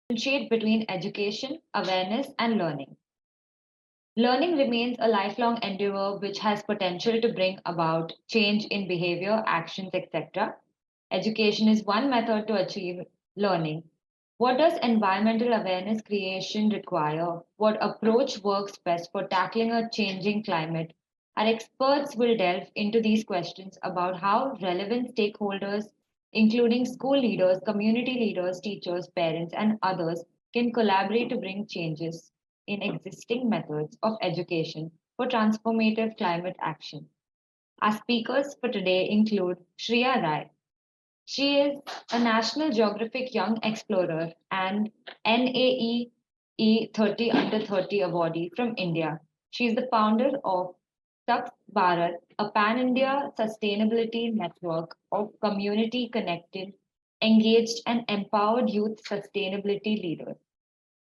differentiate between education, awareness, and learning. Learning remains a lifelong endeavor which has potential to bring about change in behavior, actions, etc. Education is one method to achieve learning. What does environmental awareness creation require? What approach works best for tackling a changing climate? Our experts will delve into these questions about how relevant stakeholders, including school leaders, community leaders, teachers, parents, and others, can collaborate to bring changes in existing methods of education for transformative climate action. Our speakers for today include Shreya Rai. She is a National Geographic Young Explorer and NAEE 30 Under 30 awardee from India. She is the founder of Saks Bharat, a pan-India sustainability network of community-connected, engaged and empowered youth sustainability leaders.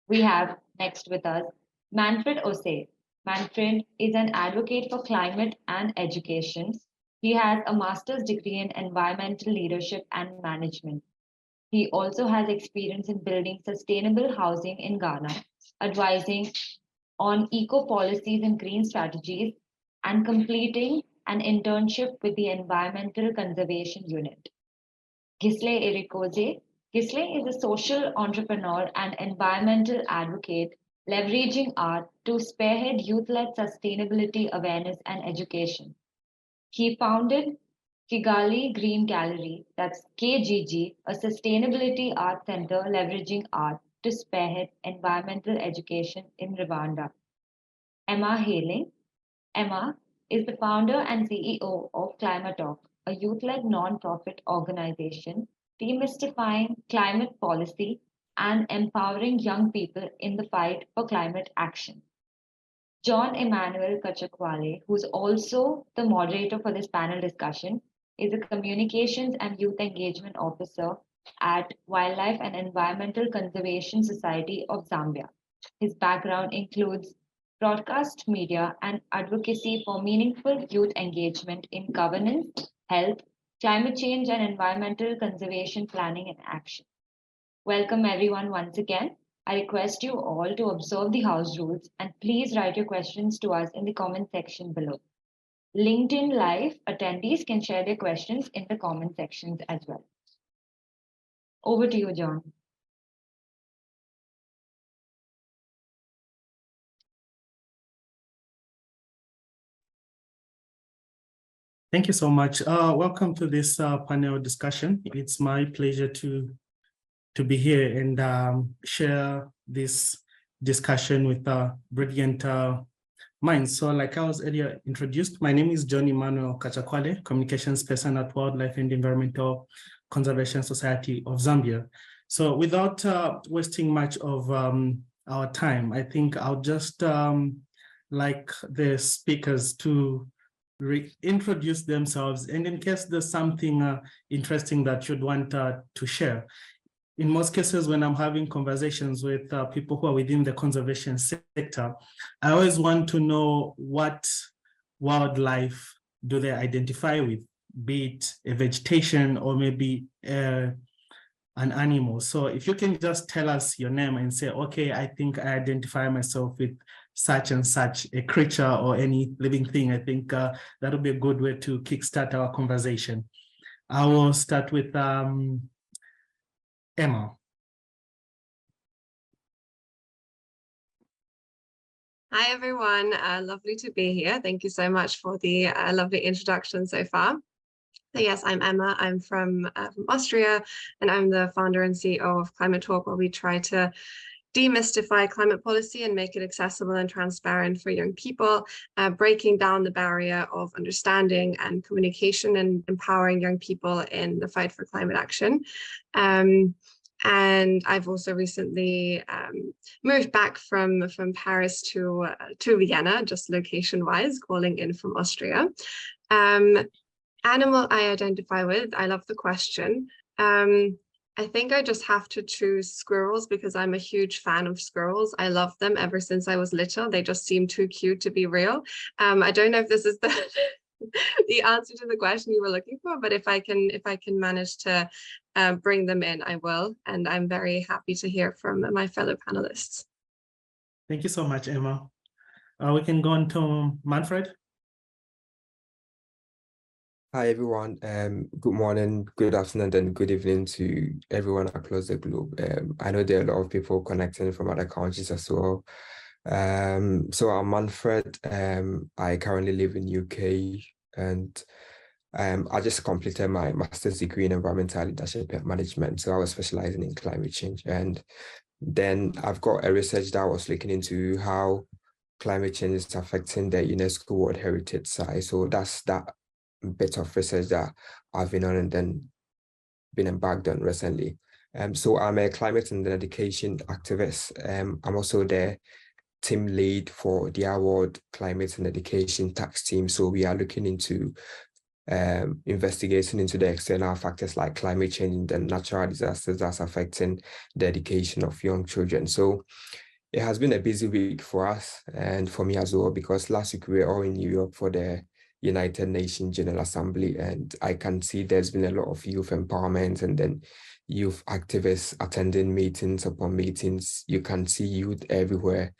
We have next with us Manfred Ose. Manfred is an advocate for climate and education. He has a master's degree in environmental leadership and management. He also has experience in building sustainable housing in Ghana, advising on eco policies and green strategies, and completing an internship with the Environmental Conservation Unit. Ghislain Erikoze. Ghislain is a social entrepreneur and environmental advocate, leveraging art to spearhead youth-led sustainability awareness and education. He founded Kigali Green Gallery, that's KGG, a sustainability art center leveraging art to spearhead environmental education in Rwanda. Emma Haling. Emma is the founder and CEO of Climate Talk, a youth-led non-profit organization demystifying climate policy and empowering young people in the fight for climate action. John Emmanuel Kachakwale, who's also the moderator for this panel discussion, is a communications and youth engagement officer at Wildlife and Environmental Conservation Society of Zambia. His background includes broadcast media and advocacy for meaningful youth engagement in governance, health, climate change, and environmental conservation planning and action. Welcome everyone once again. I request you all to observe the house rules and please write your questions to us in the comment section below. LinkedIn Live attendees can share their questions in the comment sections as well. Over to you, John. Thank you so much. Welcome to this panel discussion. It's my pleasure to be here and share this discussion with brilliant minds. So like I was earlier introduced, my name is John Emmanuel Kachakwale, communications person at Wildlife and Environmental Conservation Society of Zambia. So without wasting much of our time, I think I'll just like the speakers to reintroduce themselves, and in case there's something interesting that you'd want to share. In most cases, when I'm having conversations with people who are within the conservation sector, I always want to know what wildlife do they identify with, be it a vegetation or maybe an animal. So if you can just tell us your name and say, okay, I think I identify myself with such and such a creature or any living thing, I think that would be a good way to kickstart our conversation. I will start with Emma. Hi, everyone. Lovely to be here. Thank you so much for the lovely introduction so far. So yes, I'm Emma. I'm from Austria, and I'm the founder and CEO of Climate Talk, where we try to demystify climate policy and make it accessible and transparent for young people, breaking down the barrier of understanding and communication and empowering young people in the fight for climate action. And I've also recently moved back from Paris to Vienna, just location-wise, calling in from Austria. Animal I identify with, I love the question. I think I just have to choose squirrels because I'm a huge fan of squirrels. I love them ever since I was little. They just seem too cute to be real. I don't know if this is the answer to the question you were looking for, but if I can manage to bring them in, I will. And I'm very happy to hear from my fellow panelists. Thank you so much, Emma. We can go on to Manfred. Hi everyone. Good morning, good afternoon, and good evening to everyone across the globe. I know there are a lot of people connecting from other countries as well. So I'm Manfred. I currently live in UK, and I just completed my master's degree in environmental leadership and management. So I was specializing in climate change, and then I've got a research that was looking into how climate change is affecting the UNESCO World Heritage Site. So that's that bit of research that I've been on and then been embarked on recently. So I'm a climate and education activist. I'm also the team lead for the award climate and education tax team. So we are looking into investigating into the external factors like climate change and natural disasters that's affecting the education of young children. So it has been a busy week for us and for me as well, because last week we were all in New York for the United Nations General Assembly, and I can see there's been a lot of youth empowerment and then youth activists attending meetings upon meetings. You can see youth everywhere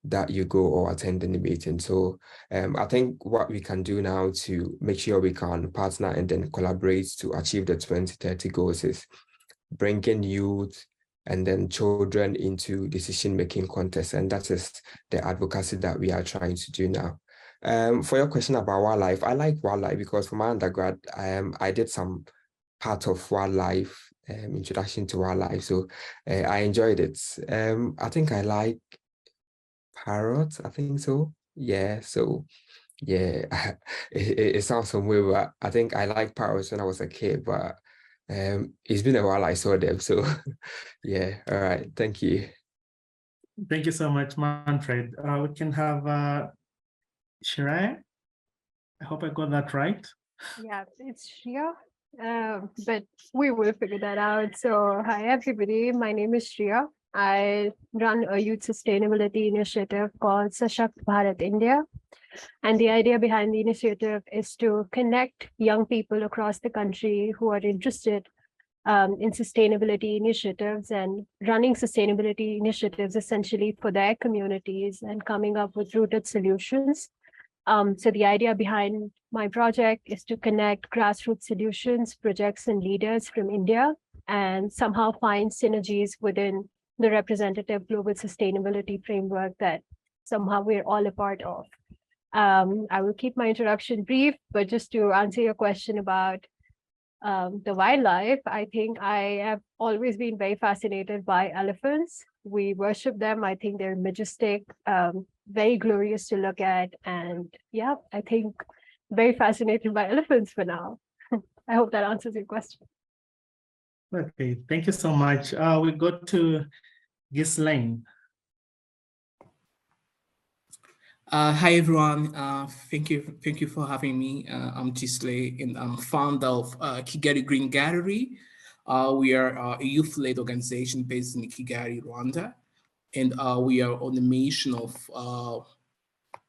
that you go or attending the meeting. So I think what we can do now to make sure we can partner and then collaborate to achieve the 2030 goals is bringing youth and then children into decision-making contests. And that is the advocacy that we are trying to do now. For your question about wildlife, I like wildlife because for my undergrad, I did some part of wildlife, introduction to wildlife. So I enjoyed it. I think I like parrots, I think so. Yeah, so yeah, it sounds some way, but I think I liked parrots when I was a kid, but it's been a while I saw them. So yeah, all right, thank you. Thank you so much, Manfred. We can have Shreya. I hope I got that right. Yeah, it's Shreya, but we will figure that out. So, hi everybody, my name is Shreya. I run a youth sustainability initiative called Sashakt Bharat India. And the idea behind the initiative is to connect young people across the country who are interested in sustainability initiatives and running sustainability initiatives essentially for their communities and coming up with rooted solutions. So the idea behind my project is to connect grassroots solutions, projects, and leaders from India and somehow find synergies within the representative global sustainability framework that somehow we're all a part of. I will keep my introduction brief, but just to answer your question about the wildlife, I think I have always been very fascinated by elephants. We worship them. I think they're majestic, very glorious to look at. And yeah, I think very fascinated by elephants for now. I hope that answers your question. Okay, thank you so much. We go to Ghislain. Hi everyone, thank you for having me. I'm Ghislain and I'm founder of Kigali Green Gallery. We are a youth-led organization based in Kigali, Rwanda, and we are on the mission of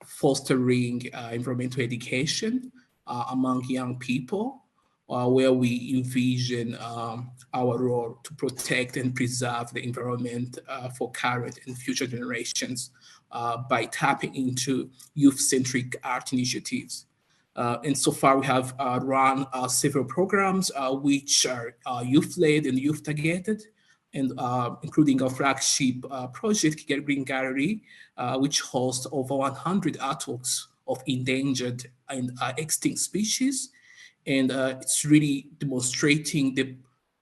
fostering environmental education among young people, where we envision our role to protect and preserve the environment for current and future generations by tapping into youth-centric art initiatives. And so far we have run several programs which are youth-led and youth-targeted, and including our flagship project, Kigali Green Gallery, which hosts over 100 artworks of endangered and extinct species. And it's really demonstrating the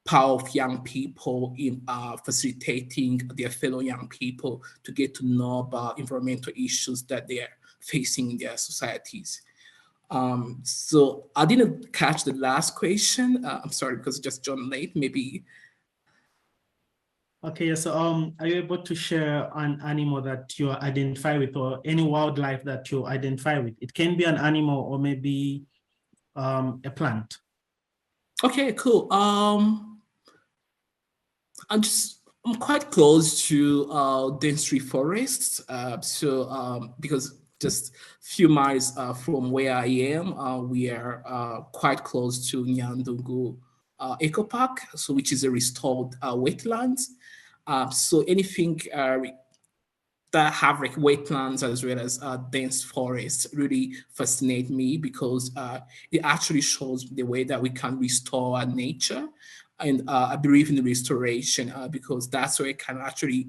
power of young people in facilitating their fellow young people to get to know about environmental issues that they are facing in their societies. So I didn't catch the last question. I'm sorry, because I just joined late, maybe. Okay, so are you able to share an animal that you identify with or any wildlife that you identify with? It can be an animal or maybe a plant. Okay, cool. I'm quite close to dense tree forests. Because just a few miles from where I am. We are quite close to Nyandungu Eco Park, so which is a restored wetland. So anything that have like wetlands as well as dense forests really fascinate me, because it actually shows the way that we can restore our nature. And I believe in the restoration because that's where it can actually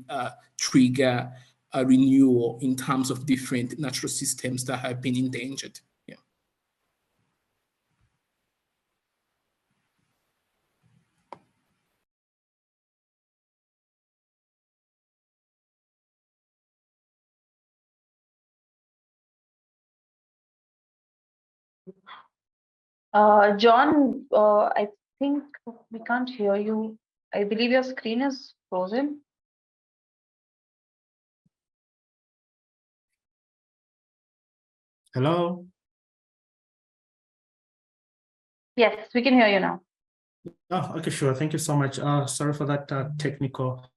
trigger a renewal in terms of different natural systems that have been endangered. Yeah. John, I think we can't hear you. I believe your screen is frozen. Hello? Yes, we can hear you now. Oh, okay, sure. Thank you so much. Sorry for that technical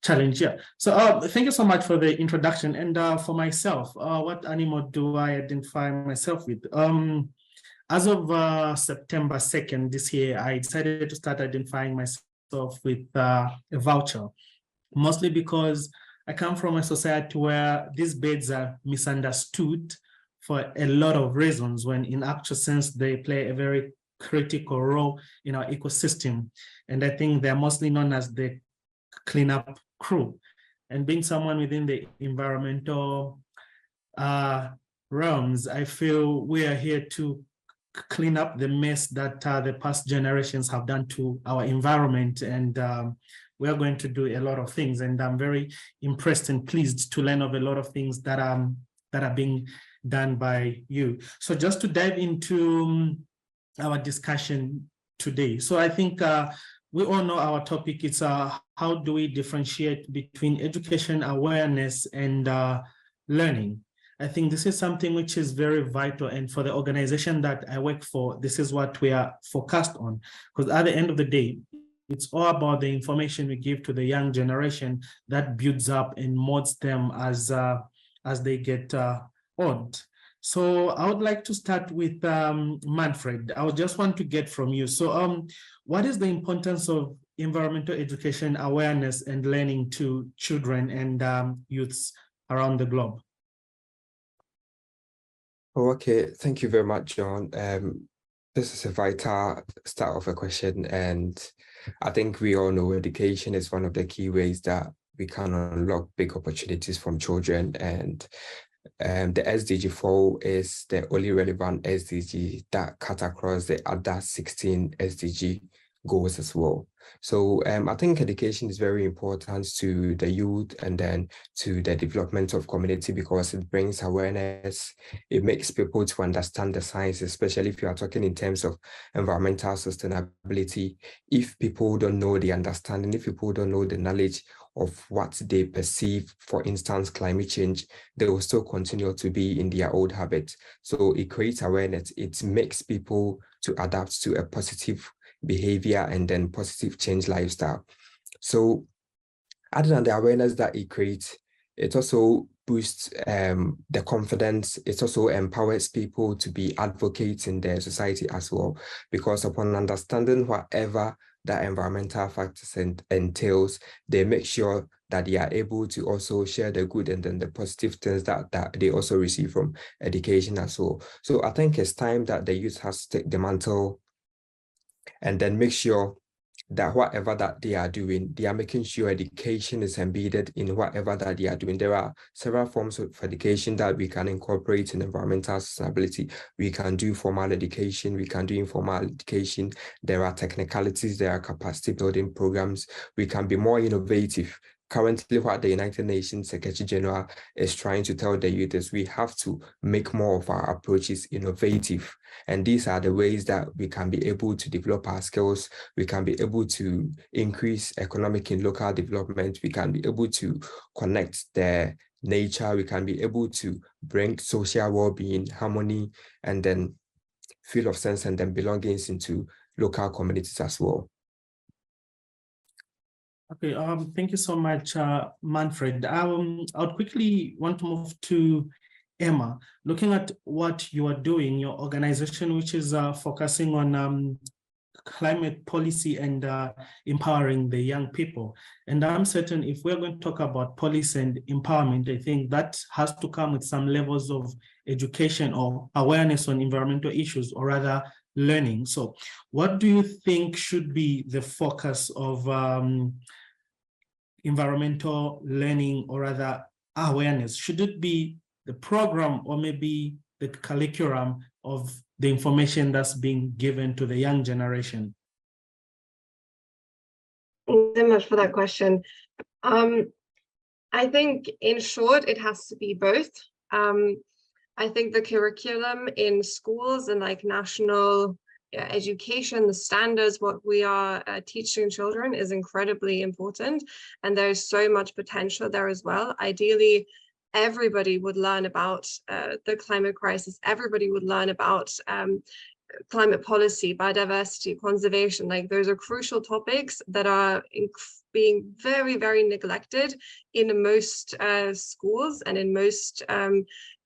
challenge. Yeah. So thank you so much for the introduction. And for myself, what animal do I identify myself with? As of September 2nd this year, I decided to start identifying myself with a voucher, mostly because I come from a society where these birds are misunderstood for a lot of reasons, when in actual sense, they play a very critical role in our ecosystem. And I think they're mostly known as the cleanup crew. And being someone within the environmental realms, I feel we are here to clean up the mess that the past generations have done to our environment. And we are going to do a lot of things. And I'm very impressed and pleased to learn of a lot of things that are being done by you. So just to dive into our discussion today. So I think we all know our topic. It's how do we differentiate between education, awareness, and learning. I think this is something which is very vital. And for the organization that I work for, this is what we are focused on. Because at the end of the day, it's all about the information we give to the young generation that builds up and molds them as they get old. So I would like to start with Manfred. I would just want to get from you. So what is the importance of environmental education, awareness, and learning to children and youths around the globe? Oh, okay, thank you very much, John. This is a vital start of a question, and I think we all know education is one of the key ways that we can unlock big opportunities from children. And the SDG 4 is the only relevant SDG that cut across the other 16 SDG goals as well. So I think education is very important to the youth and then to the development of community, because it brings awareness. It makes people to understand the science, especially if you are talking in terms of environmental sustainability. If people don't know the understanding, if people don't know the knowledge of what they perceive, for instance, climate change, they will still continue to be in their old habits. So it creates awareness. It makes people to adapt to a positive behavior and then positive change lifestyle. So other than the awareness that it creates, it also boosts the confidence. It also empowers people to be advocates in their society as well, because upon understanding whatever that environmental factors entails, they make sure that they are able to also share the good and then the positive things that they also receive from education as well. So I think it's time that the youth has to take the mantle and then make sure that whatever that they are doing, they are making sure education is embedded in whatever that they are doing. There are several forms of education that we can incorporate in environmental sustainability. We can do formal education, we can do informal education. There are technicalities, there are capacity building programs. We can be more innovative. Currently, what the United Nations Secretary General is trying to tell the youth is we have to make more of our approaches innovative. And these are the ways that we can be able to develop our skills. We can be able to increase economic and local development. We can be able to connect the nature. We can be able to bring social well-being, harmony, and then feel of sense and then belongings into local communities as well. Okay, thank you so much, Manfred. I would quickly want to move to Emma, looking at what you are doing, your organization, which is focusing on climate policy and empowering the young people. And I'm certain if we're going to talk about policy and empowerment, I think that has to come with some levels of education or awareness on environmental issues, or rather learning. So what do you think should be the focus of environmental learning, or rather awareness? Should it be the program or maybe the curriculum of the information that's being given to the young generation? Thank you so much for that question. I think in short, it has to be both. I think the curriculum in schools and like national education, the standards, what we are teaching children is incredibly important. And there's so much potential there as well. Ideally, everybody would learn about the climate crisis. Everybody would learn about climate policy, biodiversity, conservation. Like those are crucial topics that are being very, very neglected in most schools and in most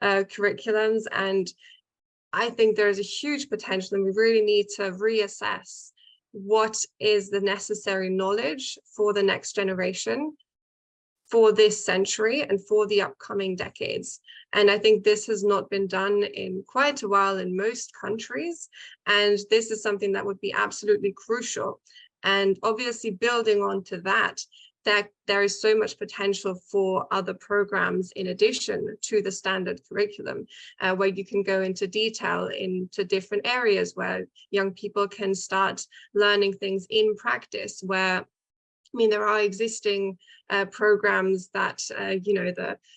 curriculums. And I think there's a huge potential, and we really need to reassess what is the necessary knowledge for the next generation, for this century, and for the upcoming decades. And I think this has not been done in quite a while in most countries. And this is something that would be absolutely crucial. And obviously building onto that, there is so much potential for other programs in addition to the standard curriculum, where you can go into detail into different areas where young people can start learning things in practice, where there are existing programs that,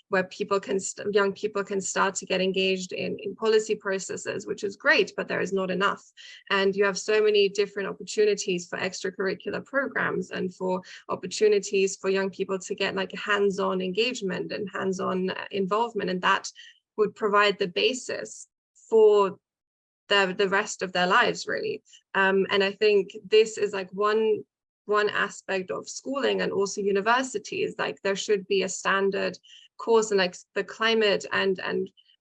where young people can start to get engaged in policy processes, which is great, but there is not enough. And you have so many different opportunities for extracurricular programs and for opportunities for young people to get like a hands-on engagement and hands-on involvement. And that would provide the basis for the rest of their lives, really. And I think this is like one aspect of schooling, and also universities. Like there should be a standard course, and like the climate and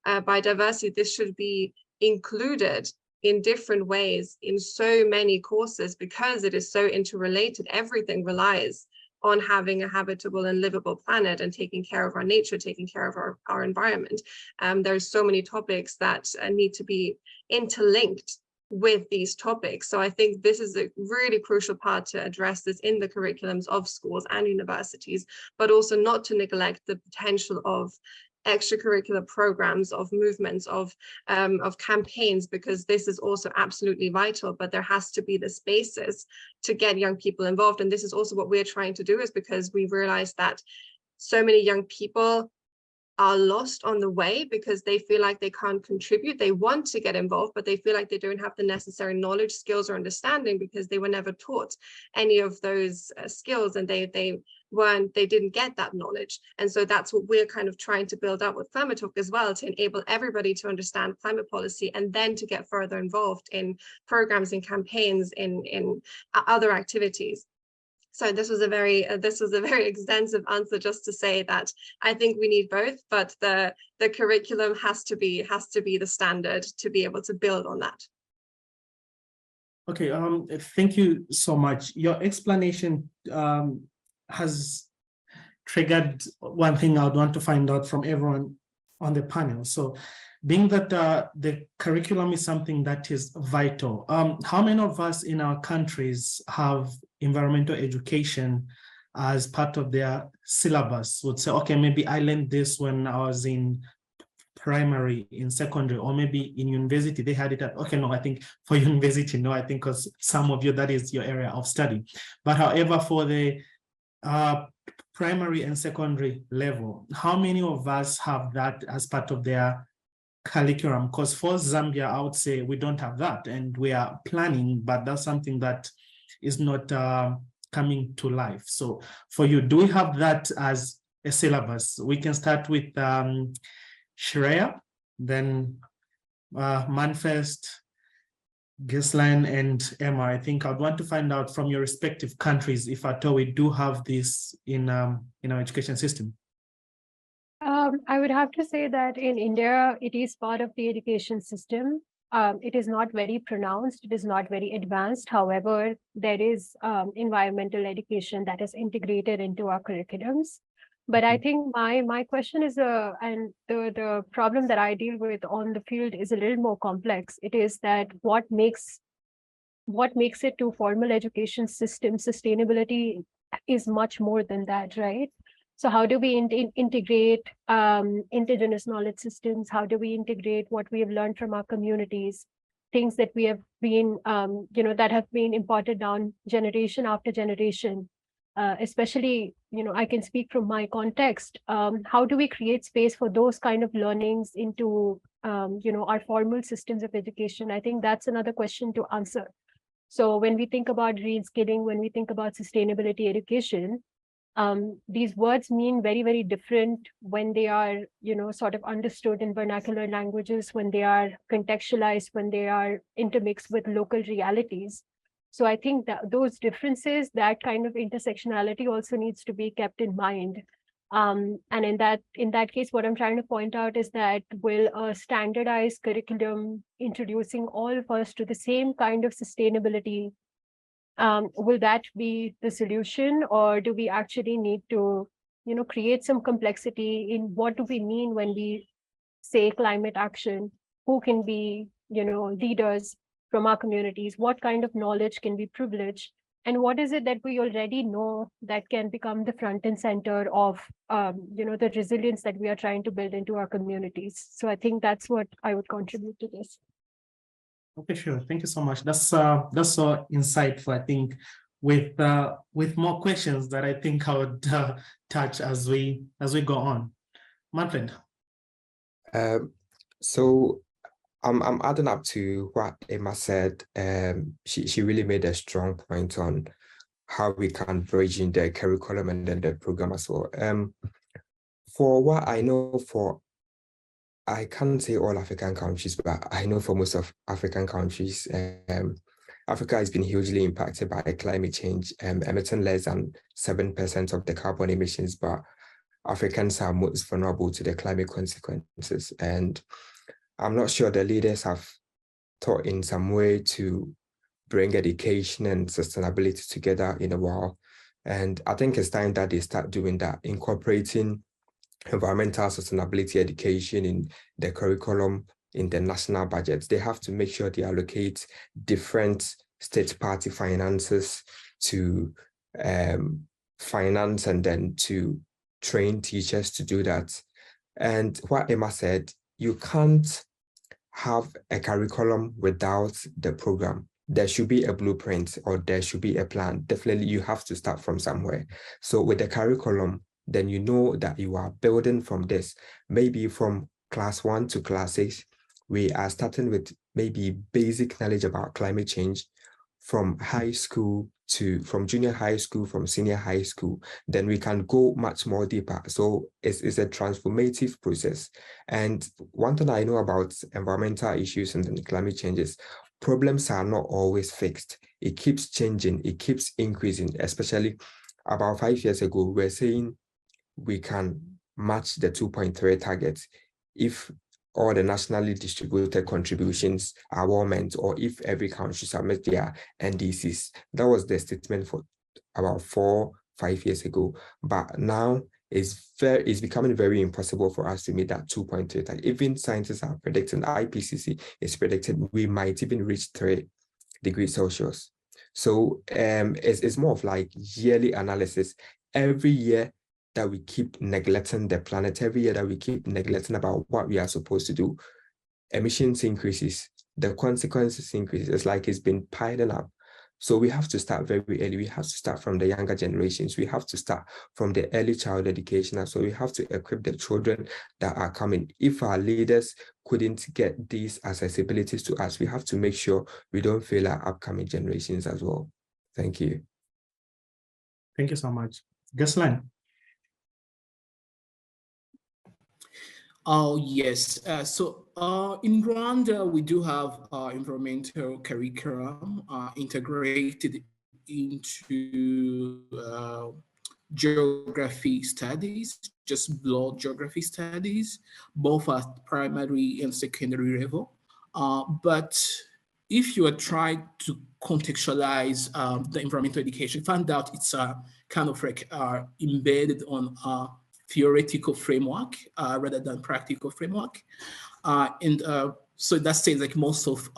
biodiversity, this should be included in different ways in so many courses, because it is so interrelated. Everything relies on having a habitable and livable planet and taking care of our nature, taking care of our environment. There's so many topics that need to be interlinked with these topics. So I think this is a really crucial part to address this in the curriculums of schools and universities, but also not to neglect the potential of extracurricular programs, of movements, of campaigns, because this is also absolutely vital. But there has to be the spaces to get young people involved. And this is also what we're trying to do, is because we realize that so many young people are lost on the way because they feel like they can't contribute. They want to get involved, but they feel like they don't have the necessary knowledge, skills, or understanding, because they were never taught any of those skills, and they didn't get that knowledge. And so that's what we're kind of trying to build up with Climate Talk as well, to enable everybody to understand climate policy, and then to get further involved in programs and campaigns, in other activities. So this was a very extensive answer, just to say that I think we need both, but the curriculum has to be the standard to be able to build on that. Okay, thank you so much. Your explanation has triggered one thing I would want to find out from everyone on the panel. So, being that the curriculum is something that is vital, how many of us in our countries have environmental education as part of their syllabus? Would say, okay, maybe I learned this when I was in primary, in secondary, or maybe in university they had it at, okay, no, I think for university, no, I think because some of you, that is your area of study. But however, for the primary and secondary level, how many of us have that as part of their curriculum? Because for Zambia, I would say we don't have that, and we are planning, but that's something that is not coming to life. So for you, do we have that as a syllabus? We can start with Shreya, then Manfred, Ghislain, and Emma. I think I'd want to find out from your respective countries if at all we do have this in our education system. I would have to say that in India, it is part of the education system. It is not very pronounced, it is not very advanced. However, there is environmental education that is integrated into our curriculums. But I think my question is, and the problem that I deal with on the field is a little more complex. It is that what makes it to formal education system sustainability is much more than that, right? So how do we integrate indigenous knowledge systems? How do we integrate what we have learned from our communities, things that we have been, that have been imparted down generation after generation? Especially, I can speak from my context. How do we create space for those kind of learnings into, our formal systems of education? I think that's another question to answer. So when we think about reskilling, when we think about sustainability education, these words mean very, very different when they are, sort of understood in vernacular languages, when they are contextualized, when they are intermixed with local realities. So I think that those differences, that kind of intersectionality also needs to be kept in mind. And in that case, what I'm trying to point out is that will a standardized curriculum introducing all of us to the same kind of sustainability, will that be the solution, or do we actually need to, create some complexity in what do we mean when we say climate action? Who can be, leaders from our communities? What kind of knowledge can be privileged? And what is it that we already know that can become the front and center of, the resilience that we are trying to build into our communities? So I think that's what I would contribute to this. Okay, sure. Thank you so much. That's so insightful. I think with more questions that I think I would touch as we go on. Manfred. So I'm adding up to what Emma said. She really made a strong point on how we can bridge in the curriculum and then the program as well. For what I know, I can't say all African countries, but I know for most of African countries, Africa has been hugely impacted by climate change, emitting less than 7% of the carbon emissions, but Africans are most vulnerable to the climate consequences. And I'm not sure the leaders have thought in some way to bring education and sustainability together in a while. And I think it's time that they start doing that, incorporating environmental sustainability education in the curriculum, in the national budgets. They have to make sure they allocate different state party finances to finance and then to train teachers to do that. And what Emma said, you can't have a curriculum without the program. There should be a blueprint or there should be a plan. Definitely, you have to start from somewhere. So with the curriculum, then you know that you are building from this. Maybe from class 1 to class 6, we are starting with maybe basic knowledge about climate change from junior high school, from senior high school. Then we can go much more deeper. So it's a transformative process. And one thing I know about environmental issues and climate changes, problems are not always fixed. It keeps changing, it keeps increasing. Especially about 5 years ago, we're saying we can match the 2.3 targets if all the nationally distributed contributions are well met, or if every country submits their NDCs. That was the statement for about 4-5 years ago. But now it's becoming very impossible for us to meet that 2.3 target. Even scientists are predicting, IPCC is predicting we might even reach 3 degrees Celsius. So it's more of like yearly analysis. Every year that we keep neglecting the planet, every year that we keep neglecting about what we are supposed to do, emissions increases, the consequences increases. It's like it's been piling up. So we have to start very early. We have to start from the younger generations. We have to start from the early child education. So we have to equip the children that are coming. If our leaders couldn't get these accessibilities to us, we have to make sure we don't fail our upcoming generations as well. Thank you. Thank you so much. Ghislain. Oh, yes. So in Rwanda, we do have environmental curriculum integrated into geography studies, just broad geography studies, both at primary and secondary level. But if you are trying to contextualize the environmental education, find out it's kind of like embedded on a theoretical framework rather than practical framework. So that says like most of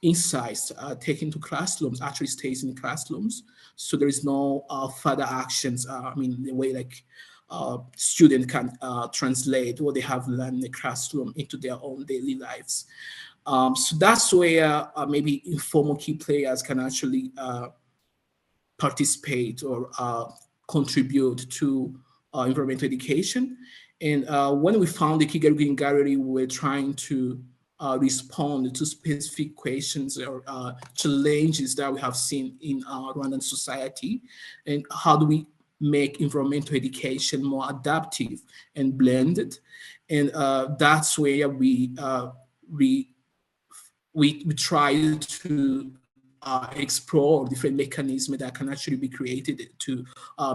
insights taken to classrooms actually stays in classrooms. So there is no further actions. I mean, the way like student can translate what they have learned in the classroom into their own daily lives. So that's where maybe informal key players can actually participate or contribute to environmental education. And when we found the Kigali Green Gallery, we were trying to respond to specific questions or challenges that we have seen in Rwandan society, and how do we make environmental education more adaptive and blended. And that's where we try to explore different mechanisms that can actually be created to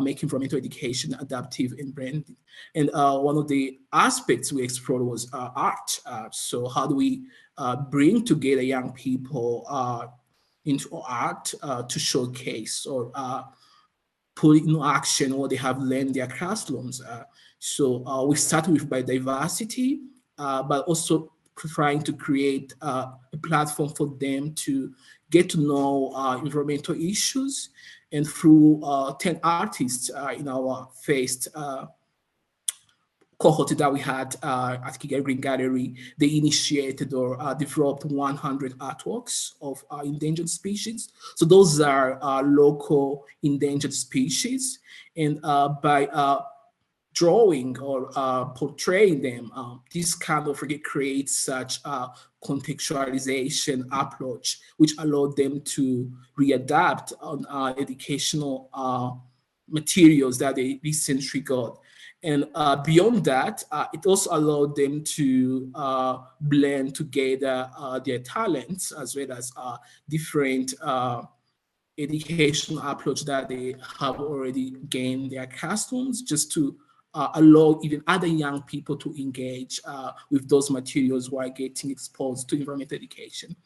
make environmental education adaptive and branding. And one of the aspects we explored was art. So how do we bring together young people into art to showcase or put into action what they have learned in their classrooms? So we started with biodiversity, but also trying to create a platform for them to get to know environmental issues. And through 10 artists in our first cohort that we had at Kigali Green Gallery, they initiated or developed 100 artworks of endangered species. So those are local endangered species. And by drawing or portraying them, this kind of creates such a contextualization approach, which allowed them to readapt on educational materials that they recently got. And beyond that, it also allowed them to blend together their talents as well as different educational approach that they have already gained their classrooms, just to allow even other young people to engage with those materials while getting exposed to environmental education.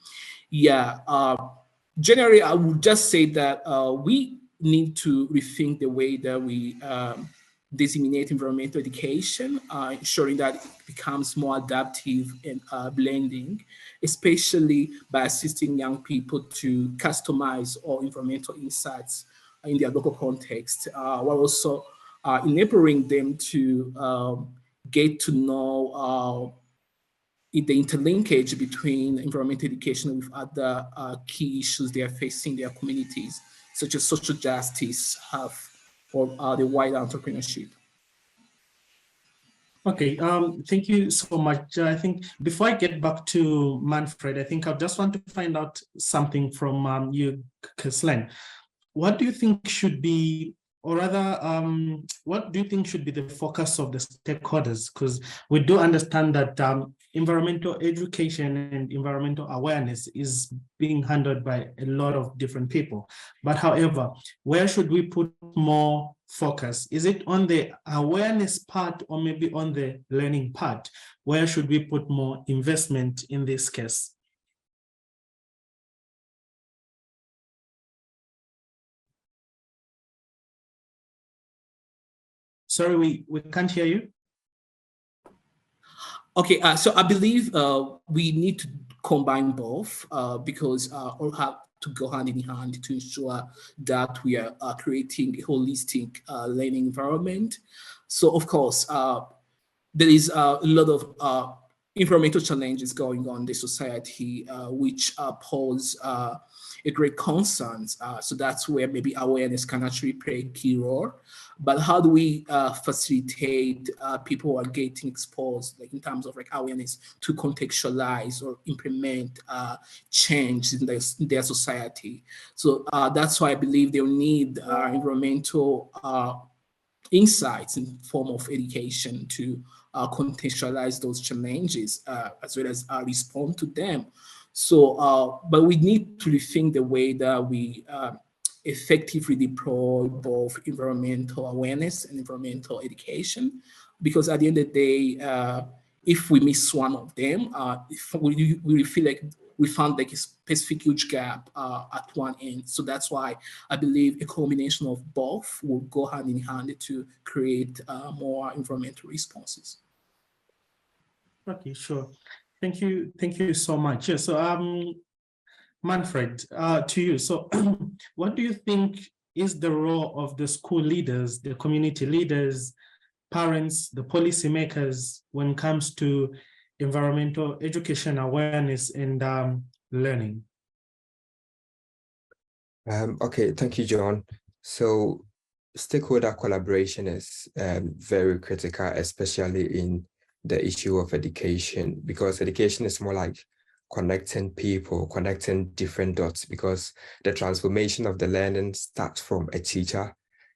Yeah, generally, I would just say that we need to rethink the way that we disseminate environmental education, ensuring that it becomes more adaptive and blending, especially by assisting young people to customize all environmental insights in their local context, while also enabling them to get to know the interlinkage between environmental education with other key issues they are facing in their communities, such as social justice, health, or the wider entrepreneurship. Okay, thank you so much. I think before I get back to Manfred, I think I just want to find out something from you, Ghislain. What do you think should be, or rather, what do you think should be the focus of the stakeholders? Because we do understand that environmental education and environmental awareness is being handled by a lot of different people. But however, where should we put more focus? Is it on the awareness part or maybe on the learning part? Where should we put more investment in this case? Sorry, we can't hear you. Okay, so I believe we need to combine both because all have to go hand in hand to ensure that we are creating a holistic learning environment. So of course, there is a lot of environmental challenges going on in the society, which pose a great concern. So that's where maybe awareness can actually play a key role. But how do we facilitate people who are getting exposed, like in terms of like awareness, to contextualize or implement change in their society? So that's why I believe they'll need environmental insights in form of education to contextualize those challenges as well as respond to them. So, but we need to rethink the way that we effectively deploy both environmental awareness and environmental education. Because at the end of the day, if we miss one of them, we feel like we found like a specific huge gap at one end. So that's why I believe a combination of both will go hand in hand to create more environmental responses. Okay, sure. Thank you. Thank you so much. Yeah, so Manfred, to you. So what do you think is the role of the school leaders, the community leaders, parents, the policymakers when it comes to environmental education awareness and learning? Okay, thank you, John. So stakeholder collaboration is very critical, especially in the issue of education, because education is more like connecting people, connecting different dots, because the transformation of the learning starts from a teacher,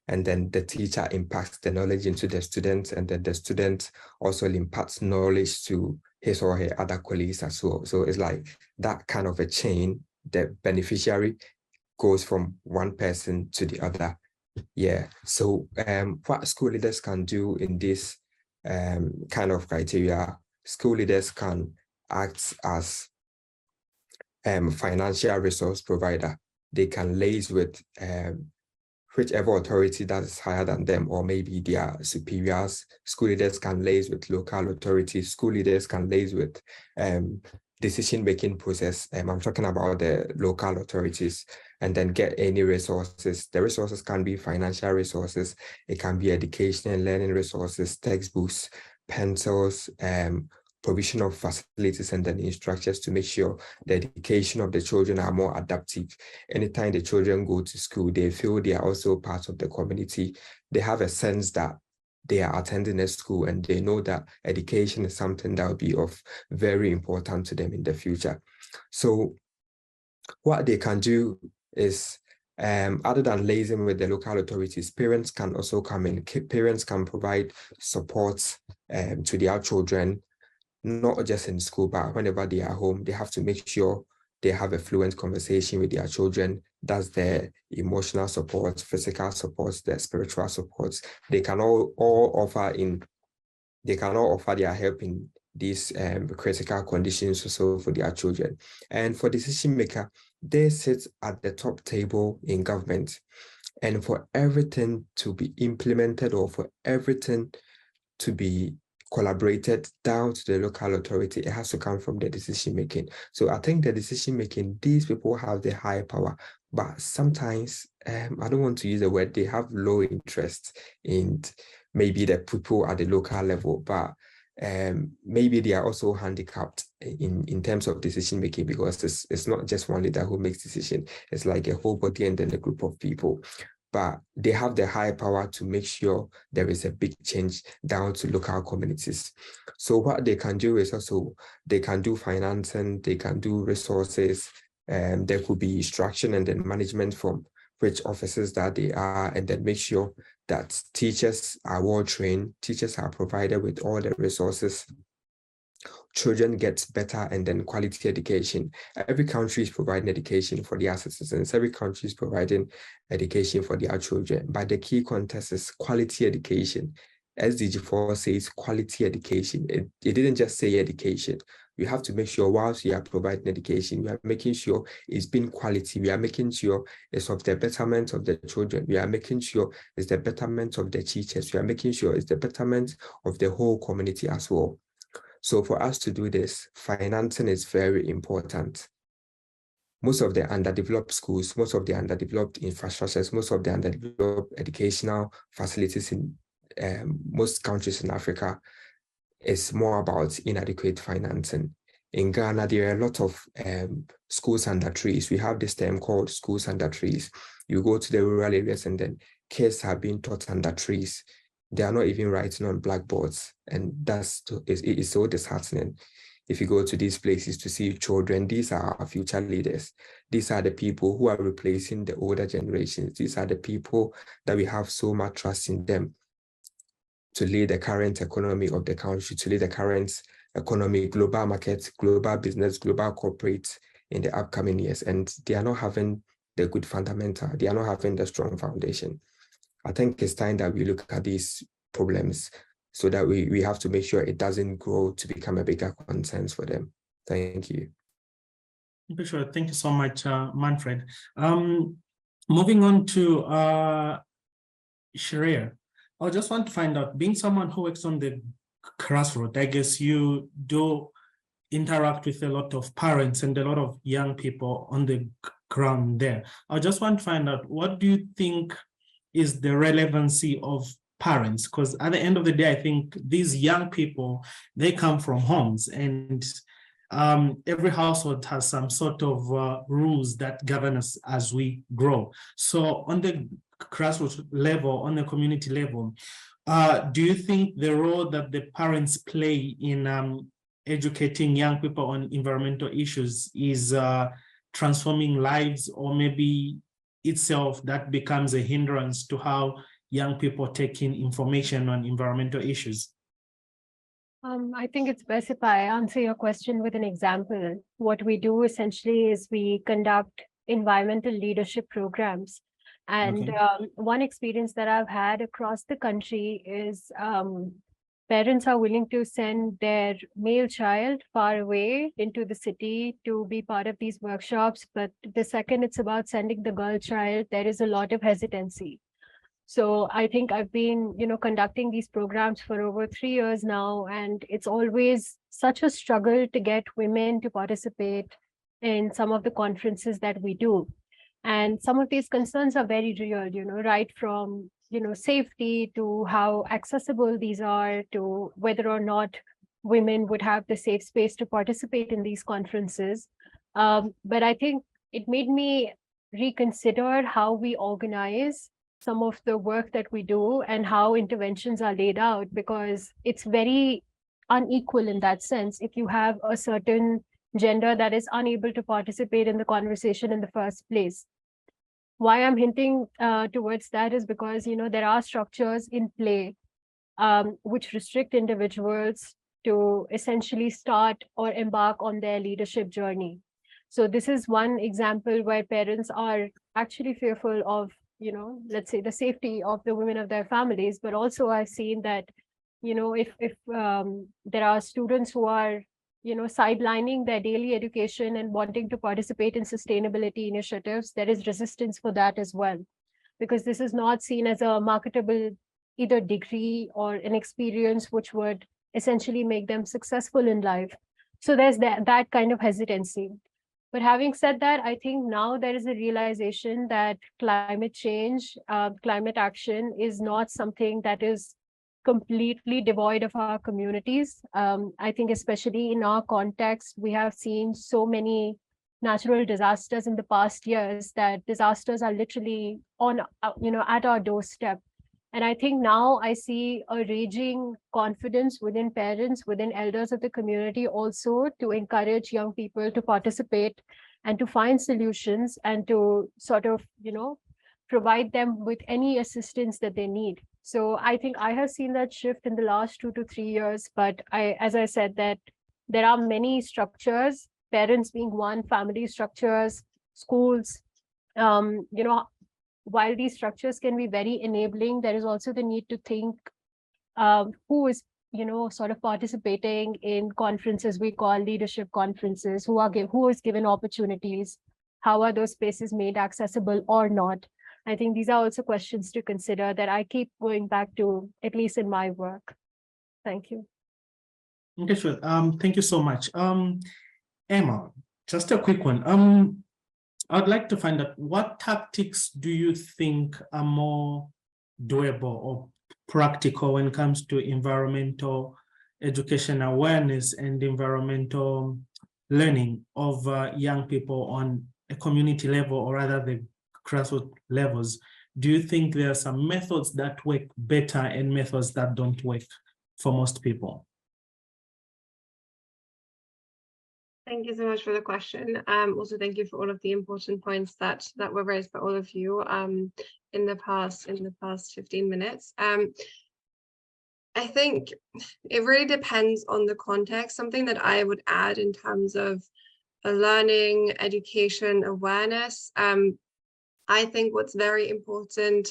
and then the teacher impacts the knowledge into the student, and then the student also imparts knowledge to his or her other colleagues as well. So it's like that kind of a chain. The beneficiary goes from one person to the other. Yeah. So what school leaders can do in this kind of criteria, school leaders can act as financial resource provider. They can liaise with whichever authority that is higher than them, or maybe their superiors. School leaders can liaise with local authorities. School leaders can liaise with decision-making process. I'm talking about the local authorities, and then get any resources. The resources can be financial resources. It can be education and learning resources, textbooks, pencils, provision of facilities, and then instructors to make sure the education of the children are more adaptive. Anytime the children go to school, they feel they are also part of the community. They have a sense that they are attending a school, and they know that education is something that will be of very important to them in the future. So what they can do is, other than liaising with the local authorities, parents can also come in. Parents can provide support to their children, not just in school, but whenever they are home. They have to make sure they have a fluent conversation with their children. That's their emotional support, physical support, their spiritual support. They can all offer their help in these critical conditions also for their children. And for decision maker, they sit at the top table in government. And for everything to be implemented, or for everything to be collaborated down to the local authority, it has to come from the decision making. So I think the decision making, these people have the high power, but sometimes I don't want to use the word, they have low interest in maybe the people at the local level, but maybe they are also handicapped in terms of decision making, because it's not just one leader who makes decision. It's like a whole body and then a group of people. But they have the high power to make sure there is a big change down to local communities. So what they can do is also, they can do financing, they can do resources, there could be instruction and then management from which offices that they are, and then make sure that teachers are well trained, teachers are provided with all the resources, children get better and then quality education. Every country is providing education for their citizens. Every country is providing education for their children. But the key contest is quality education. SDG 4 says quality education. It didn't just say education. We have to make sure whilst we are providing education, we are making sure it's been quality. We are making sure it's of the betterment of the children. We are making sure it's the betterment of the teachers. We are making sure it's the betterment of the whole community as well. So for us to do this, financing is very important. Most of the underdeveloped schools, most of the underdeveloped infrastructures, most of the underdeveloped educational facilities in most countries in Africa is more about inadequate financing. In Ghana, there are a lot of schools under trees. We have this term called schools under trees. You go to the rural areas and then kids are being taught under trees. They are not even writing on blackboards, and it is so disheartening. If you go to these places to see children, these are our future leaders. These are the people who are replacing the older generations. These are the people that we have so much trust in them to lead the current economy of the country, to lead the current economy, global markets, global business, global corporate in the upcoming years. And they are not having the good fundamental. They are not having the strong foundation. I think it's time that we look at these problems so that we have to make sure it doesn't grow to become a bigger concern for them. Thank you. Sure. Thank you so much, Manfred. Moving on to Shreya, I just want to find out, being someone who works on the grassroots, I guess you do interact with a lot of parents and a lot of young people on the ground there. I just want to find out, what do you think is the relevancy of parents? Because at the end of the day, I think these young people, they come from homes, and every household has some sort of rules that govern us as we grow. So on the grassroots level, on the community level, do you think the role that the parents play in educating young people on environmental issues is transforming lives, or maybe itself that becomes a hindrance to how young people take in information on environmental issues? I think it's best if I answer your question with an example. What we do essentially is we conduct environmental leadership programs. And one experience that I've had across the country is parents are willing to send their male child far away into the city to be part of these workshops. But the second it's about sending the girl child, there is a lot of hesitancy. So I think I've been, conducting these programs for over 3 years now, and it's always such a struggle to get women to participate in some of the conferences that we do. And some of these concerns are very real, right from, safety to how accessible these are, to whether or not women would have the safe space to participate in these conferences. But I think it made me reconsider how we organize some of the work that we do and how interventions are laid out, because it's very unequal in that sense. If you have a certain gender that is unable to participate in the conversation in the first place. Why I'm hinting towards that is because, there are structures in play which restrict individuals to essentially start or embark on their leadership journey. So this is one example where parents are actually fearful of, let's say, the safety of the women of their families, but also I've seen that, if there are students who are, sidelining their daily education and wanting to participate in sustainability initiatives, there is resistance for that as well, because this is not seen as a marketable either degree or an experience which would essentially make them successful in life. So there's that kind of hesitancy. But having said that, I think now there is a realization that climate change, climate action is not something that is completely devoid of our communities. I think especially in our context, we have seen so many natural disasters in the past years that disasters are literally on, at our doorstep. And I think now I see a raging confidence within parents, within elders of the community also, to encourage young people to participate and to find solutions and to sort of, provide them with any assistance that they need. So I think I have seen that shift in the last 2 to 3 years, but as I said, that there are many structures, parents being one, family structures, schools, while these structures can be very enabling, there is also the need to think who is, sort of participating in conferences we call leadership conferences, who is given opportunities, how are those spaces made accessible or not. I think these are also questions to consider that I keep going back to, at least in my work. Thank you. Okay, sure. Thank you so much. Emma, just a quick one. I'd like to find out, what tactics do you think are more doable or practical when it comes to environmental education awareness and environmental learning of young people on a community level, or rather the grassroots levels? Do you think there are some methods that work better and methods that don't work for most people? Thank you so much for the question. Also, thank you for all of the important points that were raised by all of you in the past 15 minutes. I think it really depends on the context. Something that I would add in terms of a learning, education, awareness, I think what's very important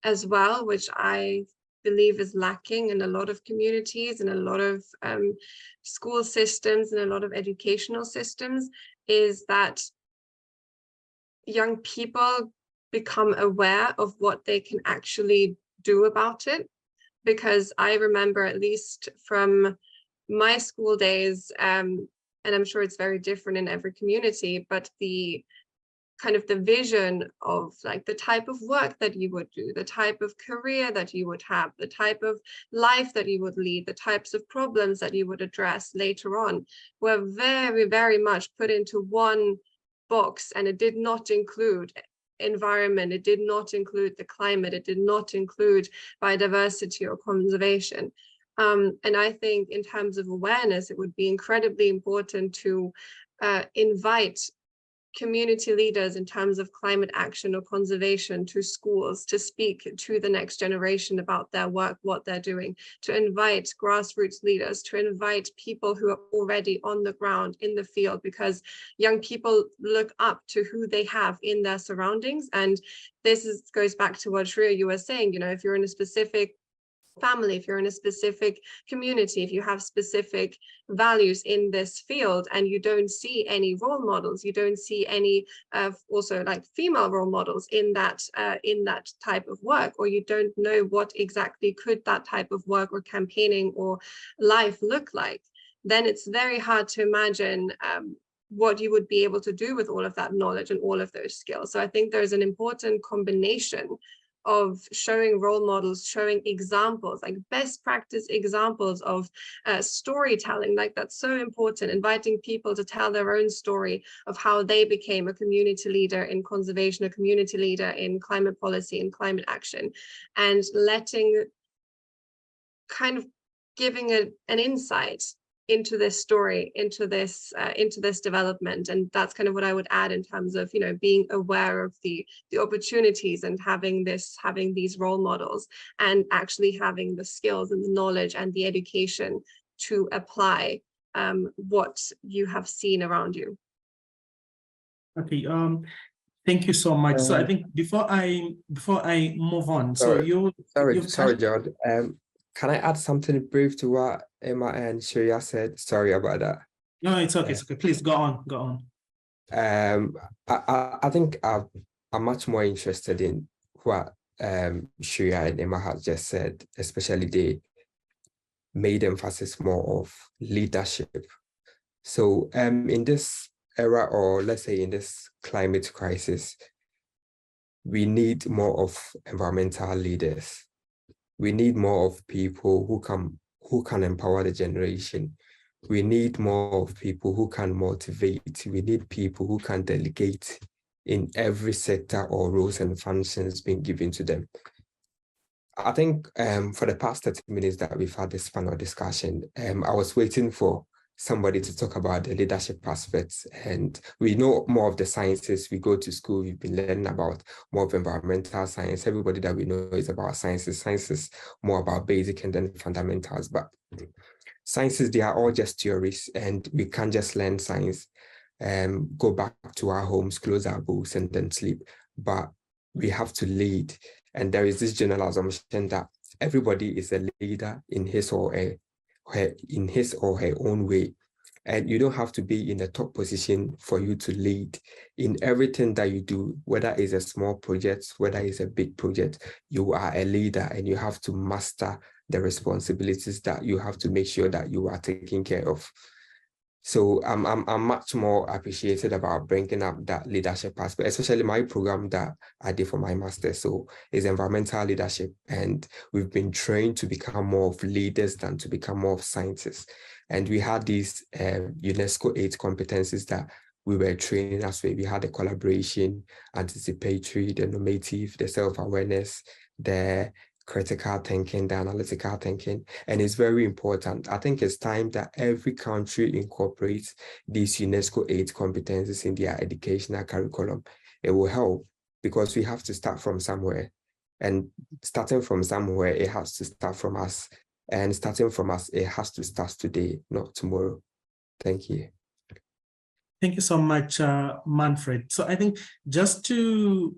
as well, which I believe is lacking in a lot of communities and a lot of school systems and a lot of educational systems, is that young people become aware of what they can actually do about it. Because I remember, at least from my school days, and I'm sure it's very different in every community, but the kind of the vision of like the type of work that you would do, the type of career that you would have, the type of life that you would lead, the types of problems that you would address later on were very, very much put into one box, and it did not include environment, it did not include the climate, it did not include biodiversity or conservation. And I think in terms of awareness, it would be incredibly important to invite community leaders in terms of climate action or conservation to schools to speak to the next generation about their work, what they're doing, to invite grassroots leaders, to invite people who are already on the ground in the field, because young people look up to who they have in their surroundings. And this goes back to what Shreya, you were saying, you know, if you're in a specific family, if you're in a specific community, if you have specific values in this field and you don't see any role models, you don't see any also like female role models in that type of work, or you don't know what exactly could that type of work or campaigning or life look like, then it's very hard to imagine what you would be able to do with all of that knowledge and all of those skills. So I think there's an important combination of showing role models, showing examples, like best practice examples of storytelling, like that's so important, inviting people to tell their own story of how they became a community leader in conservation, a community leader in climate policy and climate action, and letting, kind of giving an insight into this story, into this development. And that's kind of what I would add in terms of, you know, being aware of the opportunities and having these role models, and actually having the skills and the knowledge and the education to apply what you have seen around you. Okay, thank you so much. So I think before I move on, sorry, sorry, John. Can I add something brief to what Emma and Shreya said? Sorry about that. No, it's okay. It's okay. Please go on. I think I'm much more interested in what Shreya and Emma have just said, especially they made emphasis more of leadership. So in this era, or let's say in this climate crisis, we need more of environmental leaders. We need more of people who can empower the generation. We need more of people who can motivate. We need people who can delegate in every sector or roles and functions being given to them. I think for the past 30 minutes that we've had this panel discussion, I was waiting for somebody to talk about the leadership aspects. And we know more of the sciences. We go to school, we've been learning about more of environmental science. Everybody that we know is about sciences. Science is more about basic and then fundamentals. But sciences, they are all just theories, and we can't just learn science and go back to our homes, close our books, and then sleep. But we have to lead. And there is this general assumption that everybody is a leader in his or her own way. And you don't have to be in a top position for you to lead in everything that you do, whether it's a small project, whether it's a big project. You are a leader, and you have to master the responsibilities that you have to make sure that you are taking care of. So I'm much more appreciated about bringing up that leadership aspect, especially my program that I did for my master's. So it's environmental leadership, and we've been trained to become more of leaders than to become more of scientists. And we had these UNESCO 8 competencies that we were training as well. We had the collaboration, anticipatory, the normative, the self-awareness, the critical thinking, the analytical thinking, and it's very important. I think it's time that every country incorporates these UNESCO 8 competencies in their educational curriculum. It will help, because we have to start from somewhere, and starting from somewhere, it has to start from us, and starting from us, it has to start today, not tomorrow. Thank you. Thank you so much, Manfred. So I think just to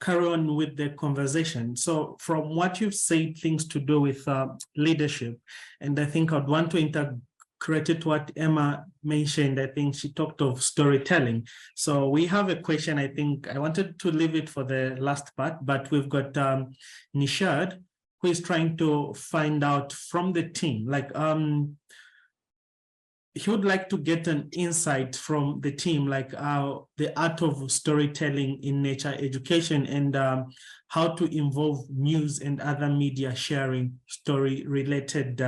carry on with the conversation. So from what you've said, things to do with leadership, and I think I'd want to integrate it to what Emma mentioned. I think she talked of storytelling. So we have a question. I think I wanted to leave it for the last part, but we've got Nishad, who is trying to find out from the team, like he would like to get an insight from the team, like the art of storytelling in nature education, and how to involve news and other media sharing story related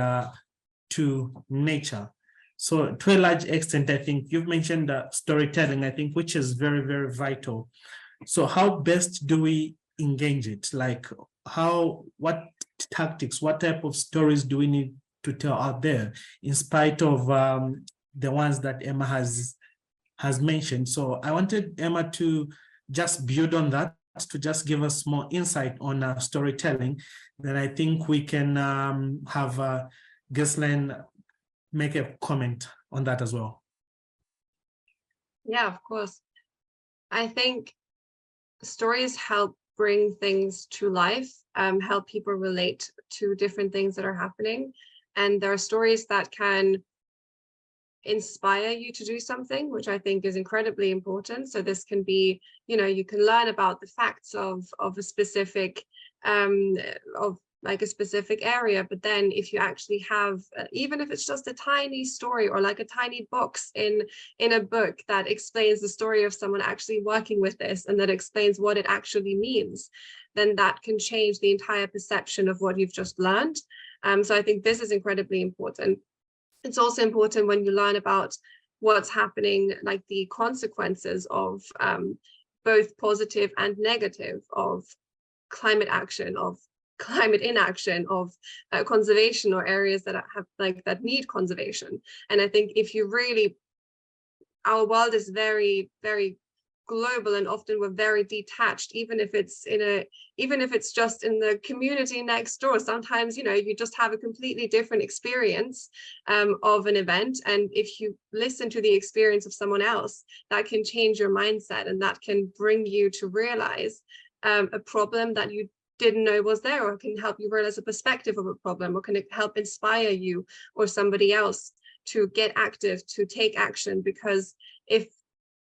to nature. So to a large extent, I think you've mentioned storytelling, I think, which is very, very vital. So how best do we engage it? Like what tactics, what type of stories do we need to tell out there, in spite of the ones that Emma has mentioned? So I wanted Emma to just build on that, to just give us more insight on storytelling. Then I think we can have Ghislain make a comment on that as well. Yeah, of course. I think stories help bring things to life, help people relate to different things that are happening. And there are stories that can inspire you to do something, which I think is incredibly important. So this can be, you can learn about the facts of a specific, of like a specific area, but then if you actually have, even if it's just a tiny story or like a tiny box in a book that explains the story of someone actually working with this and that explains what it actually means, then that can change the entire perception of what you've just learned. So I think this is incredibly important. It's also important when you learn about what's happening, like the consequences of both positive and negative of climate action, of climate inaction, of conservation, or areas that have that need conservation. And I think if you really, our world is very, very global, and often we're very detached, even if it's just in the community next door. Sometimes you just have a completely different experience of an event, and if you listen to the experience of someone else, that can change your mindset, and that can bring you to realize a problem that you didn't know was there, or can help you realize a perspective of a problem, or can it help inspire you or somebody else to get active, to take action. Because if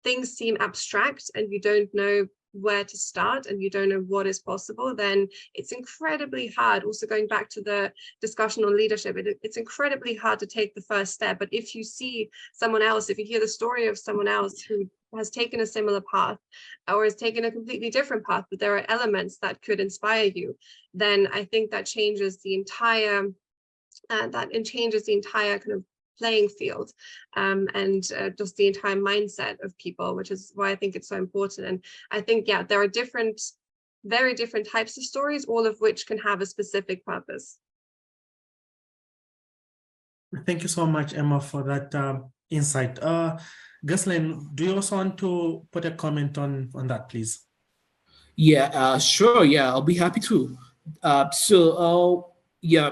things seem abstract and you don't know where to start and you don't know what is possible, then it's incredibly hard. Also going back to the discussion on leadership, it's incredibly hard to take the first step. But if you see someone else, if you hear the story of someone else who has taken a similar path or has taken a completely different path, but there are elements that could inspire you, then I think that changes the entire kind of playing field, and just the entire mindset of people, which is why I think it's so important. And I think, yeah, there are very different types of stories, all of which can have a specific purpose. Thank you so much, Emma, for that insight. Ghislain, do you also want to put a comment on that, please? Yeah, sure. Yeah, I'll be happy to. Yeah,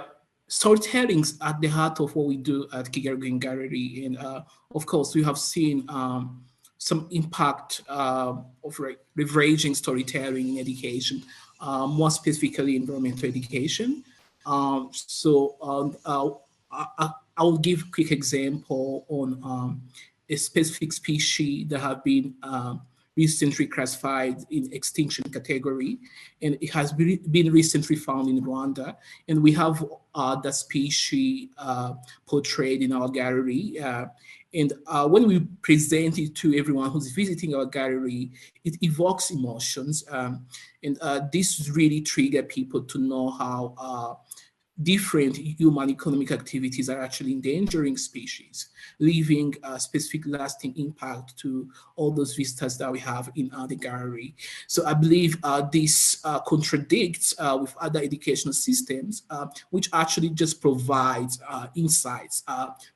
storytelling's at the heart of what we do at Kigali Green Gallery, and of course, we have seen some impact of leveraging storytelling in education, more specifically environmental education. I will give a quick example on a specific species that have been recently classified in extinction category, and it has been recently found in Rwanda, and we have the species portrayed in our gallery. And when we present it to everyone who's visiting our gallery, it evokes emotions, and this really triggers people to know how different human economic activities are actually endangering species, leaving a specific lasting impact to all those visitors that we have in the gallery. So I believe this contradicts with other educational systems, which actually just provides insights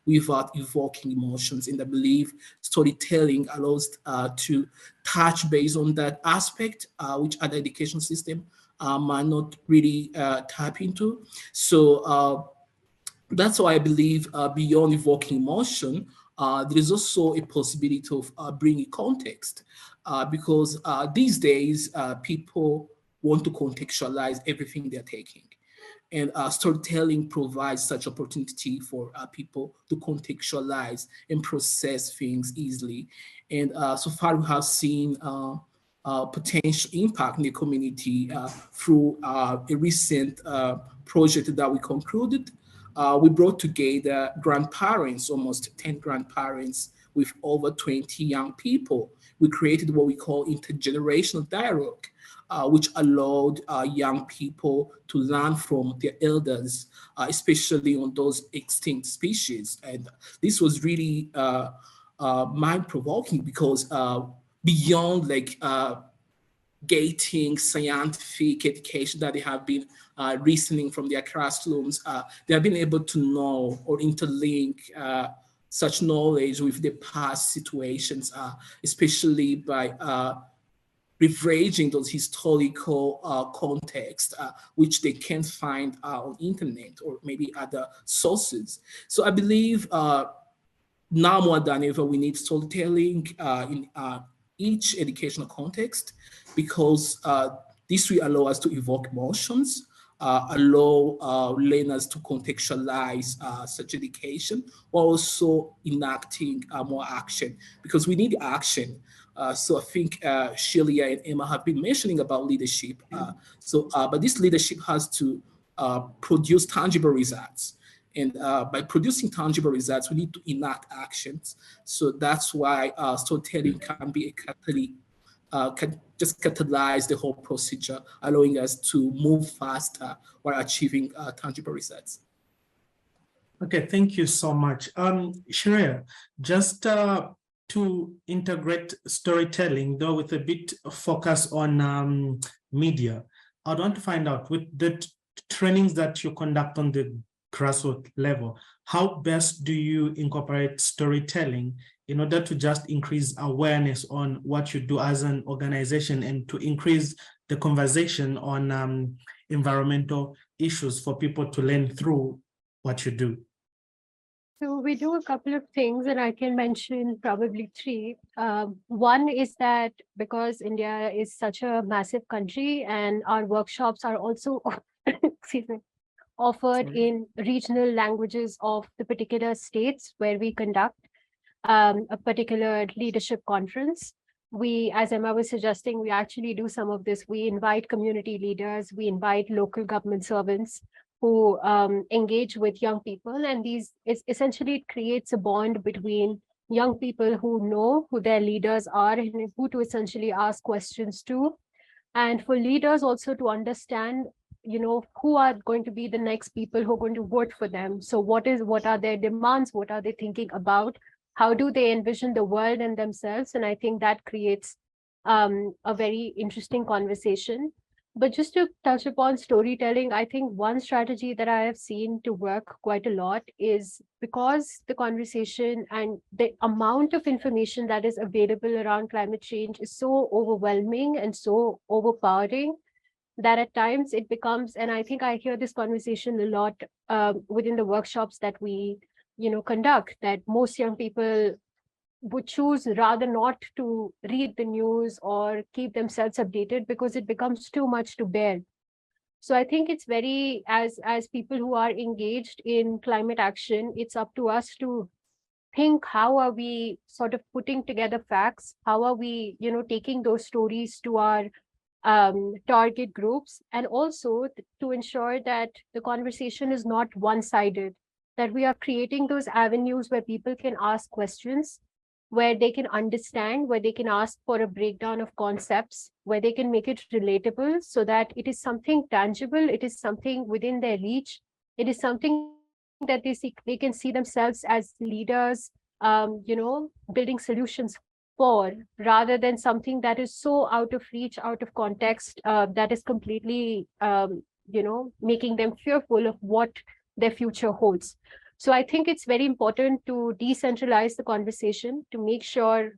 without evoking emotions. And I believe storytelling allows to touch base on that aspect, which other education systems might not really tap into. So that's why I believe beyond evoking emotion, there is also a possibility of bringing context. because these days people want to contextualize everything they're taking. And storytelling provides such opportunity for people to contextualize and process things easily. And so far we have seen potential impact in the community through a recent project that we concluded. We brought together grandparents, almost 10 grandparents with over 20 young people. We created what we call intergenerational dialogue, which allowed young people to learn from their elders, especially on those extinct species. And this was really mind-provoking because beyond like gating scientific education that they have been listening from their classrooms, they have been able to know or interlink such knowledge with the past situations, especially by leveraging those historical context, which they can't find on internet or maybe other sources. So I believe now more than ever, we need storytelling in each educational context, because this will allow us to evoke emotions, allow learners to contextualize such education, while also enacting more action, because we need action. So I think Shreya and Emma have been mentioning about leadership. But this leadership has to produce tangible results. And by producing tangible results, we need to enact actions. So that's why storytelling can be a catalyst, can just catalyze the whole procedure, allowing us to move faster while achieving tangible results. Okay, thank you so much. Shreya, just to integrate storytelling, though with a bit of focus on media, I'd want to find out, with the trainings that you conduct on the grassroots level, how best do you incorporate storytelling in order to just increase awareness on what you do as an organization and to increase the conversation on environmental issues for people to learn through what you do? So we do a couple of things, and I can mention probably three. One is that because India is such a massive country, and our workshops are also excuse me, offered in regional languages of the particular states where we conduct a particular leadership conference. We, as Emma was suggesting, we actually do some of this. We invite community leaders, we invite local government servants who engage with young people, and these essentially creates a bond between young people who know who their leaders are and who to essentially ask questions to, and for leaders also to understand, you know, who are going to be the next people who are going to vote for them. So what are their demands? What are they thinking about? How do they envision the world and themselves? And I think that creates a very interesting conversation. But just to touch upon storytelling, I think one strategy that I have seen to work quite a lot is, because the conversation and the amount of information that is available around climate change is so overwhelming and so overpowering, that at times it becomes, and I think I hear this conversation a lot within the workshops that we, you know, conduct, that most young people would choose rather not to read the news or keep themselves updated because it becomes too much to bear. So I think it's very, as people who are engaged in climate action, it's up to us to think, how are we sort of putting together facts? How are we, you know, taking those stories to our target groups, and also to ensure that the conversation is not one-sided, that we are creating those avenues where people can ask questions, where they can understand, where they can ask for a breakdown of concepts, where they can make it relatable so that it is something tangible, it is something within their reach, it is something that they can see themselves as leaders, you know, building solutions for, rather than something that is so out of reach, out of context, that is completely, you know, making them fearful of what their future holds. So I think it's very important to decentralize the conversation, to make sure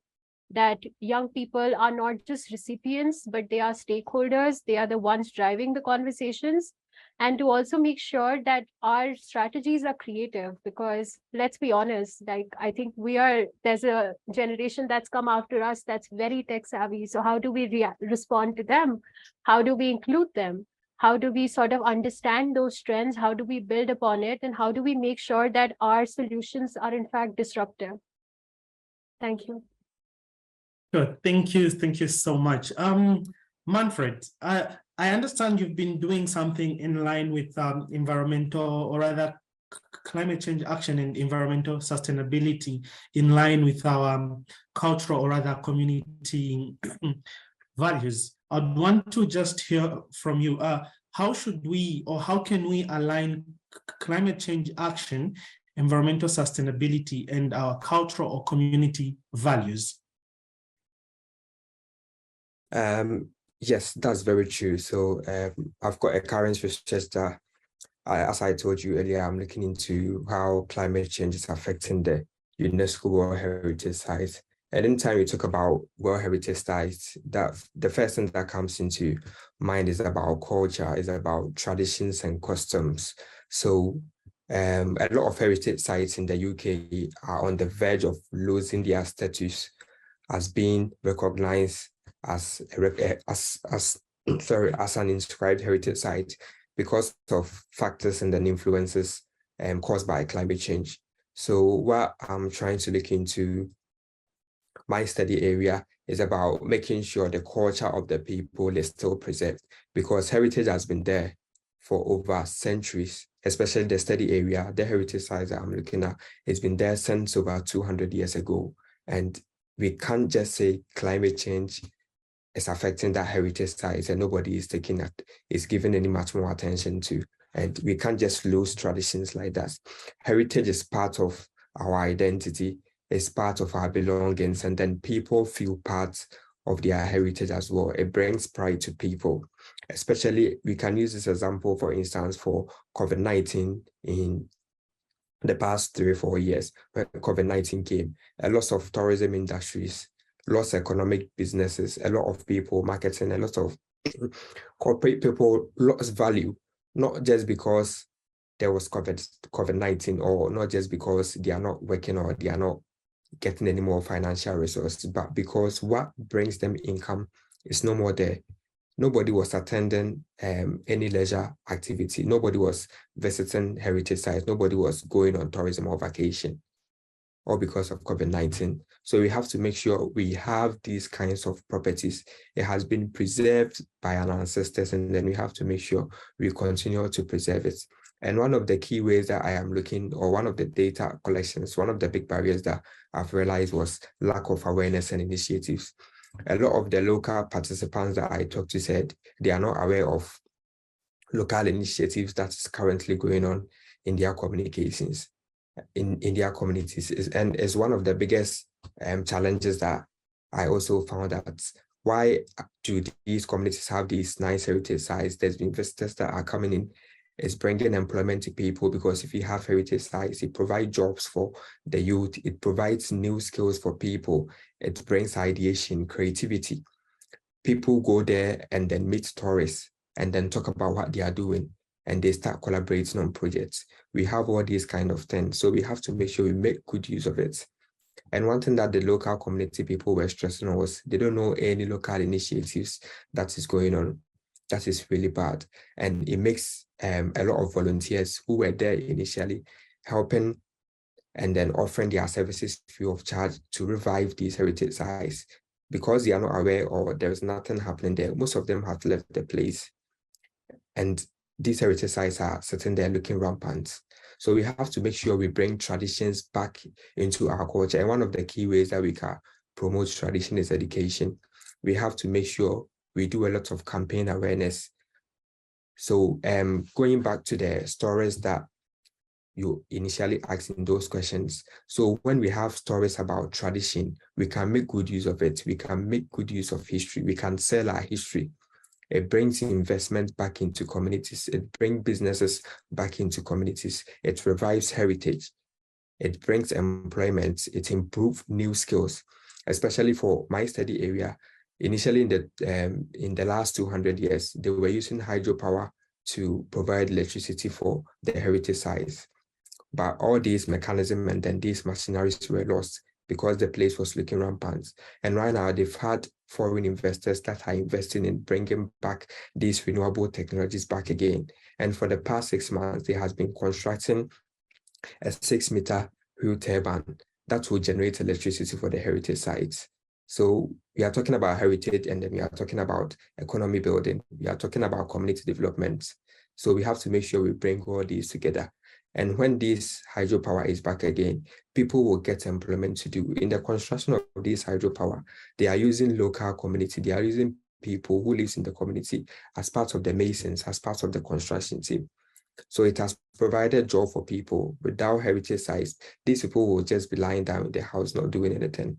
that young people are not just recipients, but they are stakeholders. They are the ones driving the conversations. and to also make sure that our strategies are creative, because let's be honest, like I think there's a generation that's come after us that's very tech savvy. So how do we respond to them? How do we include them? How do we sort of understand those trends? How do we build upon it? And how do we make sure that our solutions are in fact disruptive? Thank you. Good. Thank you so much. Manfred, I understand you've been doing something in line with environmental, or rather climate change action and environmental sustainability, in line with our cultural, or rather community values. I'd want to just hear from you. How should we, or how can we align climate change action, environmental sustainability, and our cultural or community values? Yes, that's very true. So I've got a current research that, as I told you earlier, I'm looking into how climate change is affecting the UNESCO World Heritage Sites. And anytime we talk about World Heritage Sites, that the first thing that comes into mind is about culture, is about traditions and customs. So a lot of heritage sites in the UK are on the verge of losing their status as being recognized as an inscribed heritage site because of factors and then influences caused by climate change. So what I'm trying to look into, my study area, is about making sure the culture of the people is still preserved, because heritage has been there for over centuries, especially the study area, the heritage sites that I'm looking at, it's been there since over 200 years ago. And we can't just say climate change is affecting that heritage sites and nobody is giving any much more attention to. And we can't just lose traditions like that. Heritage is part of our identity, it's part of our belongings, and then people feel part of their heritage as well. It brings pride to people. Especially, we can use this example, for instance, for COVID-19 in the past 3 or 4 years. When COVID-19 came, a lot of tourism industries, lots of economic businesses, a lot of people, marketing, a lot of corporate people lost value, not just because there was COVID-19, or not just because they are not working or they are not getting any more financial resources, but because what brings them income is no more there. Nobody was attending any leisure activity. Nobody was visiting heritage sites. Nobody was going on tourism or vacation, all because of COVID-19. So we have to make sure we have these kinds of properties. It has been preserved by our ancestors, and then we have to make sure we continue to preserve it. And one of the key ways that I am looking, or one of the data collections, one of the big barriers that I've realized was lack of awareness and initiatives. A lot of the local participants that I talked to said they are not aware of local initiatives that is currently going on in their communications, in their communities. And is one of the biggest challenges that I also found out. Why do these communities have these nice heritage sites? There's been visitors that are coming in. It's bringing employment to people, because if you have heritage sites, it provides jobs for the youth. It provides new skills for people. It brings ideation, creativity. People go there and then meet tourists and then talk about what they are doing, and they start collaborating on projects. We have all these kind of things. So we have to make sure we make good use of it. And one thing that the local community people were stressing on was they don't know any local initiatives that is going on. That is really bad. And it makes a lot of volunteers who were there initially helping and then offering their services free of charge to revive these heritage sites. Because they are not aware or there's nothing happening there, most of them have left the place. And these heritage sites are sitting there looking rampant. So we have to make sure we bring traditions back into our culture. And one of the key ways that we can promote tradition is education. We have to make sure we do a lot of campaign awareness. So going back to the stories that you initially asked in those questions. So when we have stories about tradition, we can make good use of it. We can make good use of history. We can sell our history. It brings investment back into communities. It brings businesses back into communities. It revives heritage. It brings employment. It improves new skills, especially for my study area. Initially, in the last 200 years, they were using hydropower to provide electricity for the heritage sites. But all these mechanisms and then these machineries were lost because the place was looking rampant. And right now they've had foreign investors that are investing in bringing back these renewable technologies back again. And for the past 6 months, they has been constructing a 6-meter wheel turbine that will generate electricity for the heritage sites. So we are talking about heritage, and then we are talking about economy building. We are talking about community development. So we have to make sure we bring all these together. And when this hydropower is back again, people will get employment to do. In the construction of this hydropower, they are using local community. They are using people who live in the community as part of the masons, as part of the construction team. So it has provided job for people. Without heritage sites, these people will just be lying down in their house, not doing anything.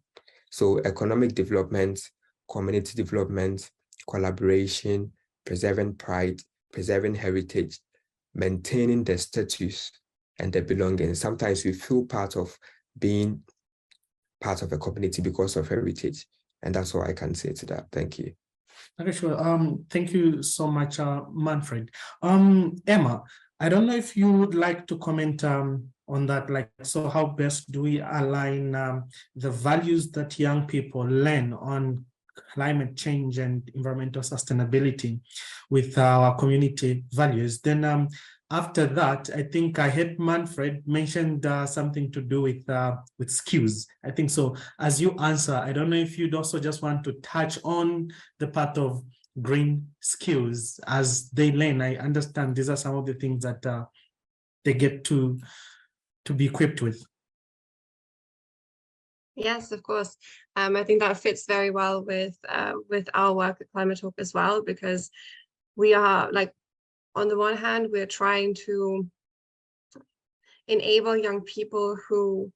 So economic development, community development, collaboration, preserving pride, preserving heritage, maintaining the status and the belonging. Sometimes we feel part of being part of a community because of heritage. And that's all I can say to that. Thank you. Okay, sure. Thank you so much, Manfred. Emma, I don't know if you would like to comment on that. Like, so how best do we align the values that young people learn on climate change and environmental sustainability with our community values? Then after that, I think I heard Manfred mentioned something to do with skills. I think so. As you answer, I don't know if you'd also just want to touch on the part of green skills as they learn. I understand these are some of the things that they get to be equipped with. Yes, of course. I think that fits very well with our work at Climate Talk as well, because we are, like, on the one hand, we're trying to enable young people who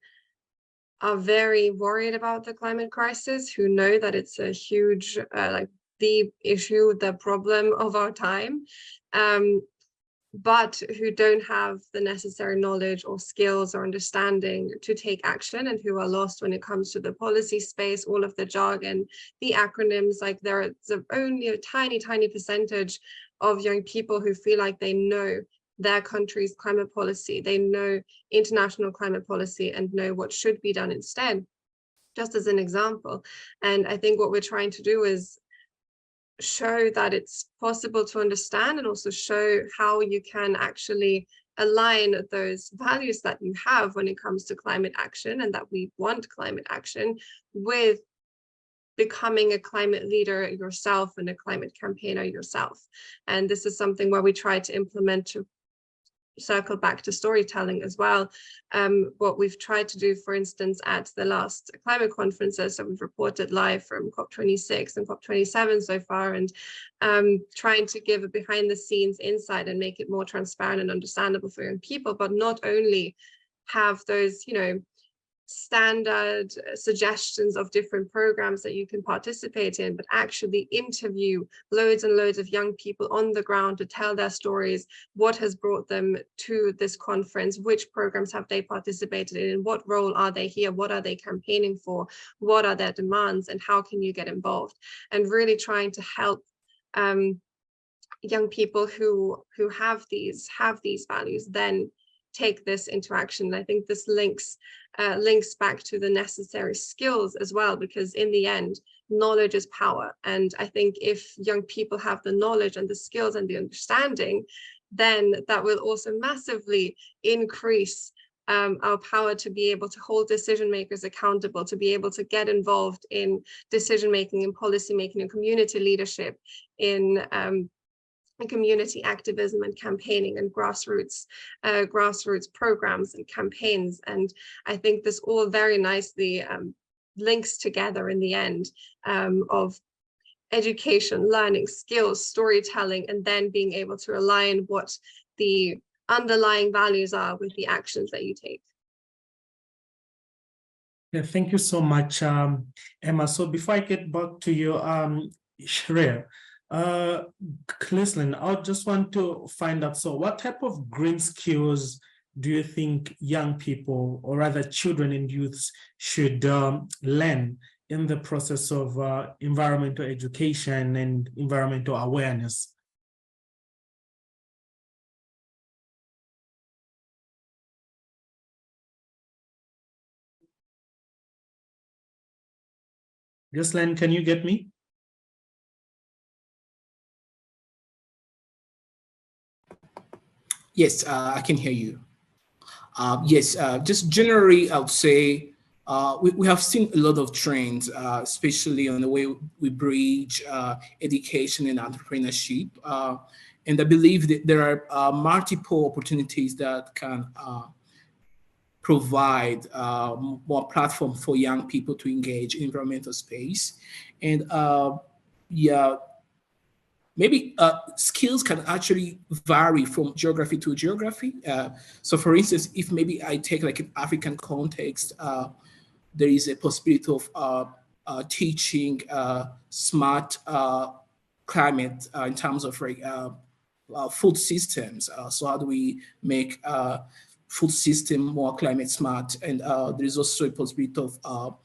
are very worried about the climate crisis, who know that it's a huge, like, the issue, the problem of our time, but who don't have the necessary knowledge or skills or understanding to take action, and who are lost when it comes to the policy space, all of the jargon, the acronyms. Like, there's only a tiny percentage of young people who feel like they know their country's climate policy, they know international climate policy and know what should be done instead, just as an example. And I think what we're trying to do is show that it's possible to understand, and also show how you can actually align those values that you have when it comes to climate action, and that we want climate action, with becoming a climate leader yourself and a climate campaigner yourself. And this is something where we try to implement, to circle back to storytelling as well. What we've tried to do, for instance, at the last climate conferences, so we've reported live from COP26 and COP27 so far, and trying to give a behind the scenes insight and make it more transparent and understandable for young people, but not only have those, you know, standard suggestions of different programs that you can participate in, but actually interview loads and loads of young people on the ground to tell their stories. What has brought them to this conference? Which programs have they participated in? What role are they here? What are they campaigning for? What are their demands? And how can you get involved? And really trying to help young people who have these values then take this into action. And I think this links back to the necessary skills as well, because in the end, knowledge is power. And I think if young people have the knowledge and the skills and the understanding, then that will also massively increase our power to be able to hold decision makers accountable, to be able to get involved in decision making, in policy making, in community leadership, in community activism and campaigning, and grassroots programs and campaigns. And I think this all very nicely links together in the end, of education, learning, skills, storytelling, and then being able to align what the underlying values are with the actions that you take. Yeah, thank you so much, Emma. So before I get back to you, Shreya, Ghislain, I just want to find out, so what type of green skills do you think young people, or rather children and youths, should learn in the process of environmental education and environmental awareness? Ghislain, can you get me? Yes, I can hear you. Yes, just generally, I would say we have seen a lot of trends, especially on the way we bridge education and entrepreneurship. And I believe that there are multiple opportunities that can provide more platform for young people to engage in environmental space. And yeah, maybe skills can actually vary from geography to geography. So for instance, if maybe I take like an African context, there is a possibility of teaching smart climate in terms of like, food systems. So how do we make food system more climate smart? And there is also a possibility of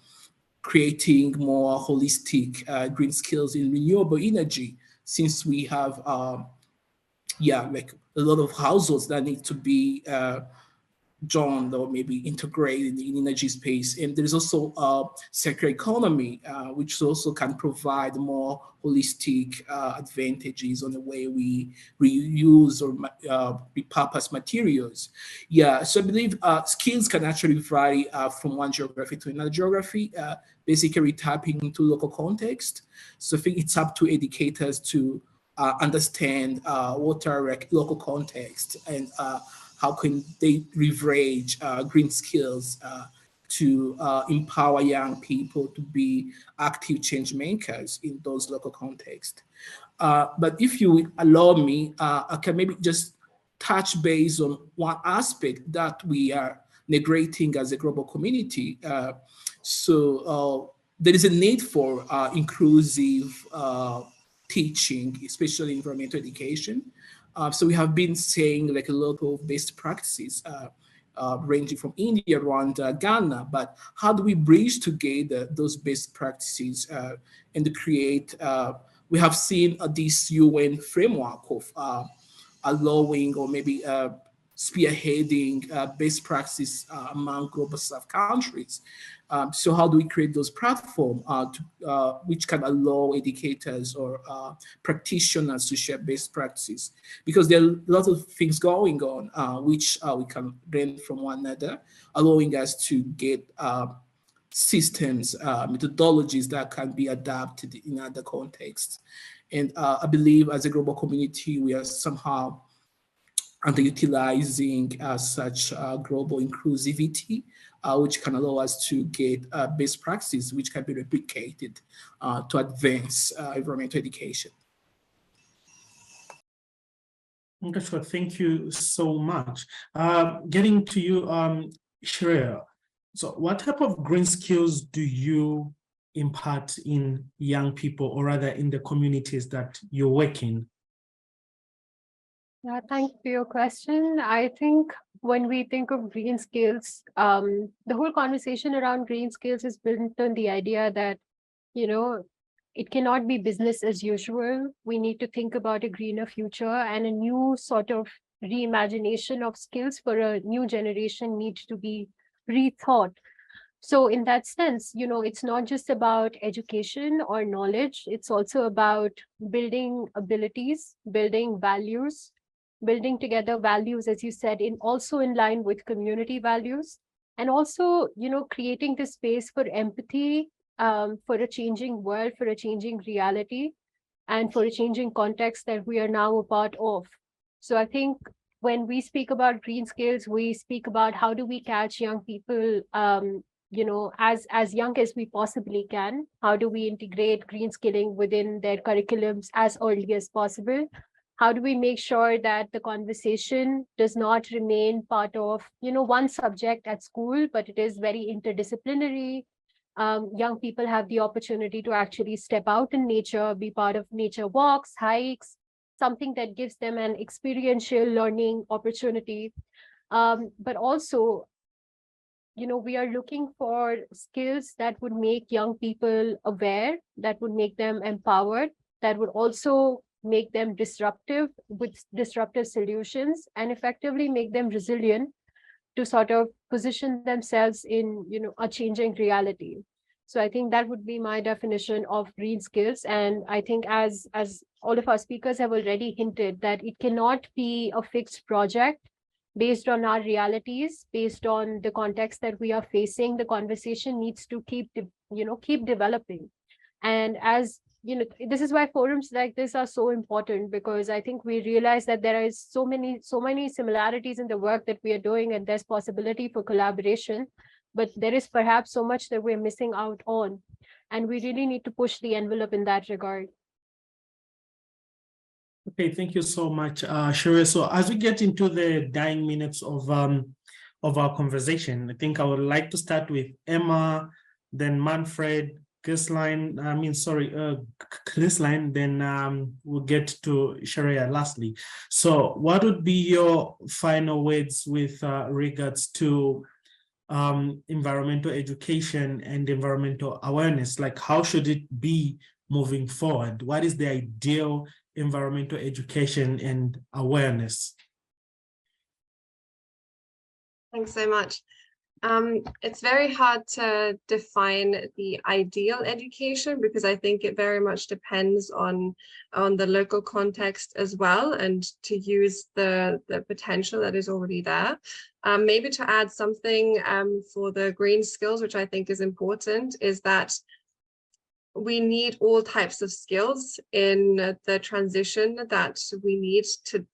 creating more holistic green skills in renewable energy, since we have like a lot of households that need to be joined or maybe integrated in energy space. And there's also circular economy, which also can provide more holistic advantages on the way we reuse or repurpose materials. Yeah, so I believe skills can actually vary from one geography to another geography, basically tapping into local context. So I think it's up to educators to understand what are like local context and how can they leverage green skills to empower young people to be active change makers in those local contexts. But if you would allow me, I can maybe just touch base on one aspect that we are neglecting as a global community. So there is a need for inclusive teaching, especially environmental education. So we have been saying like a lot of best practices ranging from India, Rwanda, Ghana, but how do we bridge together those best practices and create, we have seen this UN framework of allowing or maybe spearheading best practices among global South countries. So how do we create those platforms which can allow educators or practitioners to share best practices? Because there are lots of things going on which we can learn from one another, allowing us to get systems, methodologies that can be adapted in other contexts. And I believe as a global community, we are somehow underutilizing such global inclusivity, which can allow us to get best practices which can be replicated to advance environmental education. Okay, sure. Thank you so much. Getting to you, Shreya. So what type of green skills do you impart in young people, or rather in the communities that you work in? Yeah, thank you for your question. I think when we think of green skills, the whole conversation around green skills is built on the idea that, it cannot be business as usual. We need to think about a greener future, and a new sort of reimagination of skills for a new generation needs to be rethought. So in that sense, it's not just about education or knowledge. It's also about building abilities, building values, building together values, as you said, also in line with community values, and also, creating the space for empathy, for a changing world, for a changing reality, and for a changing context that we are now a part of. So I think when we speak about green skills, we speak about how do we catch young people, as young as we possibly can. How do we integrate green skilling within their curriculums as early as possible? How do we make sure that the conversation does not remain part of, one subject at school, but it is very interdisciplinary? Young people have the opportunity to actually step out in nature, be part of nature walks, hikes, something that gives them an experiential learning opportunity. But also, we are looking for skills that would make young people aware, that would make them empowered, that would also make them disruptive with disruptive solutions, and effectively make them resilient to sort of position themselves in, a changing reality. So I think that would be my definition of green skills. And I think as all of our speakers have already hinted, that it cannot be a fixed project based on our realities, based on the context that we are facing. The conversation needs to keep developing. And as you know, this is why forums like this are so important, because I think we realize that there is so many similarities in the work that we are doing, and there's possibility for collaboration, but there is perhaps so much that we're missing out on, and we really need to push the envelope in that regard. Okay, thank you so much, Shreya. So as we get into the dying minutes of our conversation, I think I would like to start with Emma, then Manfred, Ghislain, then we'll get to Shreya lastly. So what would be your final words with regards to environmental education and environmental awareness? Like, how should it be moving forward? What is the ideal environmental education and awareness? Thanks so much. It's very hard to define the ideal education, because I think it very much depends on the local context as well, and to use the potential that is already there. Maybe to add something for the green skills, which I think is important, is that we need all types of skills in the transition that we need to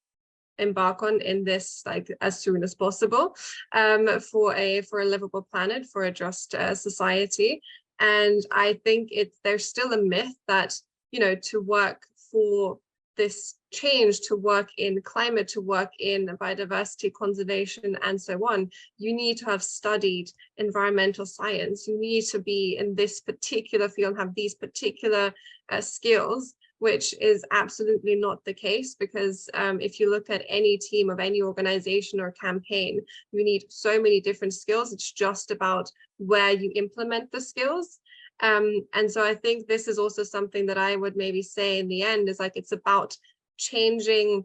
embark on in this, like, as soon as possible, for a livable planet, for a just society. And I think there's still a myth that, you know, to work for this change, to work in climate, to work in biodiversity conservation and so on, you need to have studied environmental science. You need to be in this particular field, have these particular skills, which is absolutely not the case, because if you look at any team of any organization or campaign, you need so many different skills. It's just about where you implement the skills. And so I think this is also something that I would maybe say in the end is, like, it's about changing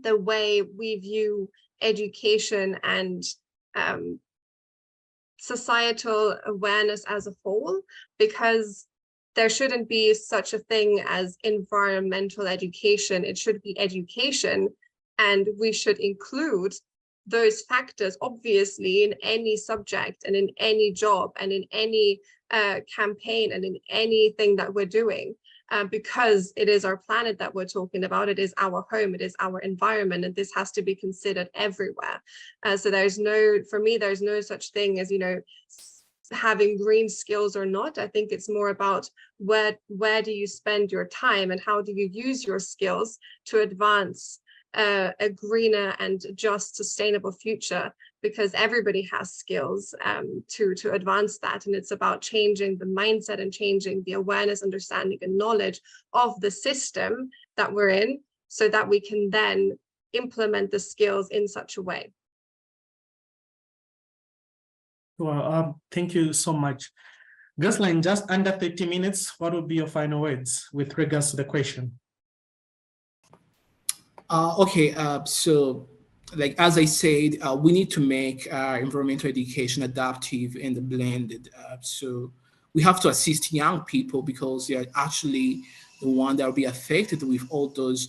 the way we view education and societal awareness as a whole, because there shouldn't be such a thing as environmental education. It should be education, and we should include those factors, obviously, in any subject and in any job and in any campaign and in anything that we're doing, because it is our planet that we're talking about. It is our home, it is our environment, and this has to be considered everywhere. So for me, there's no such thing as, you know, having green skills or not. I think it's more about where do you spend your time and how do you use your skills to advance a greener and just sustainable future, because everybody has skills to advance that. And it's about changing the mindset and changing the awareness, understanding and knowledge of the system that we're in, so that we can then implement the skills in such a way. Well, thank you so much. Ghislain, just under 30 minutes, what would be your final words with regards to the question? So, like, as I said, we need to make environmental education adaptive and blended. So we have to assist young people, because they are actually the one that will be affected with all those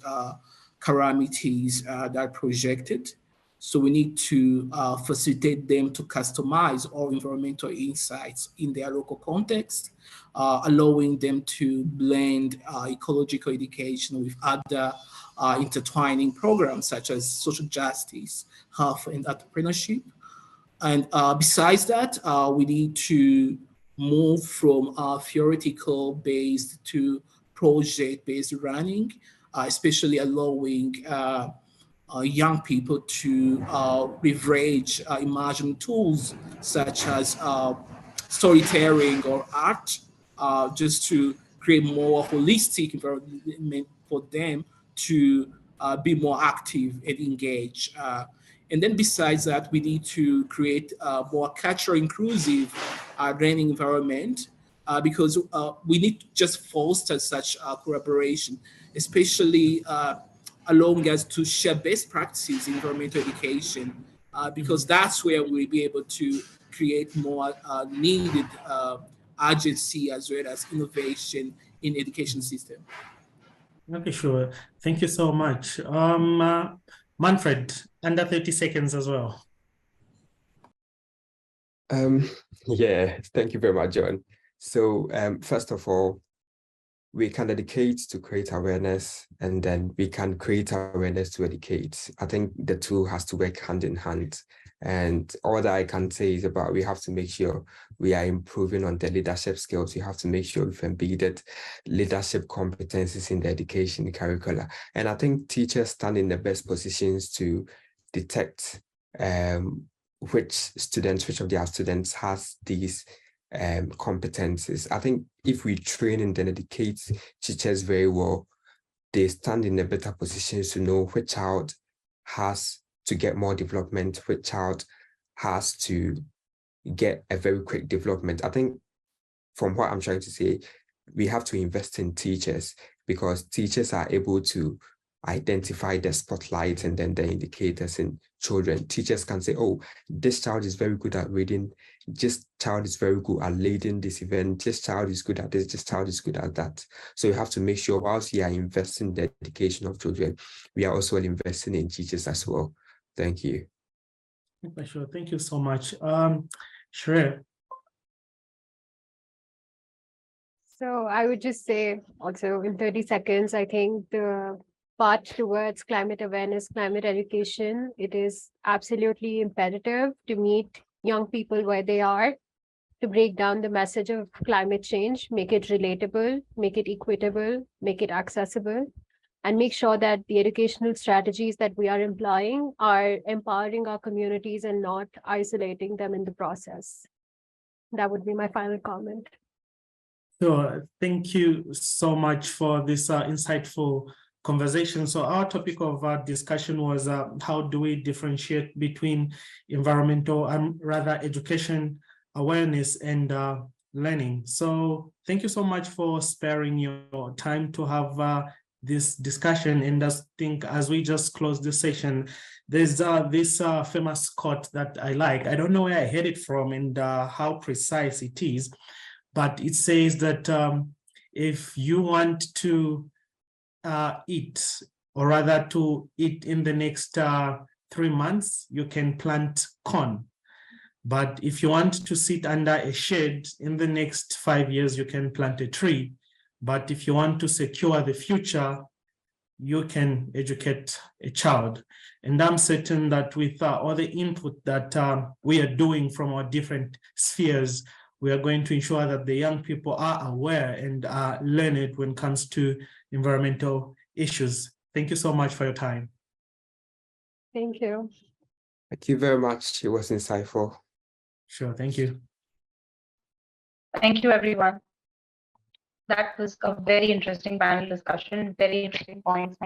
calamities that are projected. So we need to facilitate them to customize all environmental insights in their local context, allowing them to blend ecological education with other intertwining programs such as social justice, health, and entrepreneurship. And besides that, we need to move from theoretical based to project based learning, especially allowing young people to leverage emerging tools such as storytelling or art, just to create more holistic environment for them to be more active and engaged. And then besides that, we need to create a more culturally inclusive learning environment, because we need to just foster such collaboration, especially allowing us to share best practices in environmental education, because that's where we'll be able to create more needed urgency as well as innovation in education system. Okay, sure. Thank you so much. Manfred, under 30 seconds as well. Yeah, thank you very much, John. So first of all, we can educate to create awareness, and then we can create awareness to educate. I think the two has to work hand in hand. And all that I can say is about we have to make sure we are improving on the leadership skills. We have to make sure we've embedded leadership competencies in the education curricula. And I think teachers stand in the best positions to detect which of their students has these competencies. I think if we train and then educate teachers very well, they stand in a better position to know which child has to get more development, which child has to get a very quick development. I think from what I'm trying to say, we have to invest in teachers, because teachers are able to identify the spotlight and then the indicators in children. Teachers can say, oh, this child is very good at reading, this child is very good at leading this event, this child is good at this child is good at that. So you have to make sure whilst we are investing in the education of children, we are also investing in teachers as well. Thank you. Sure. Thank you so much. Shreya. So I would just say also in 30 seconds, I think the path towards climate awareness, climate education, it is absolutely imperative to meet young people where they are, to break down the message of climate change, make it relatable, make it equitable, make it accessible, and make sure that the educational strategies that we are employing are empowering our communities and not isolating them in the process. That would be my final comment. So thank you so much for this insightful conversation. So our topic of discussion was how do we differentiate between environmental and rather education, awareness, and learning. So thank you so much for sparing your time to have this discussion. And I think as we just close this session, there's this famous quote that I like. I don't know where I heard it from and how precise it is, but it says that if you want to eat, or rather to eat in the next 3 months, you can plant corn. But if you want to sit under a shade in the next 5 years, you can plant a tree. But if you want to secure the future, you can educate a child. And I'm certain that with all the input that we are doing from our different spheres, we are going to ensure that the young people are aware and learn it when it comes to environmental issues. Thank you so much for your time. Thank you. Thank you very much. It was insightful. Sure, thank you. Thank you, everyone. That was a very interesting panel discussion, very interesting points.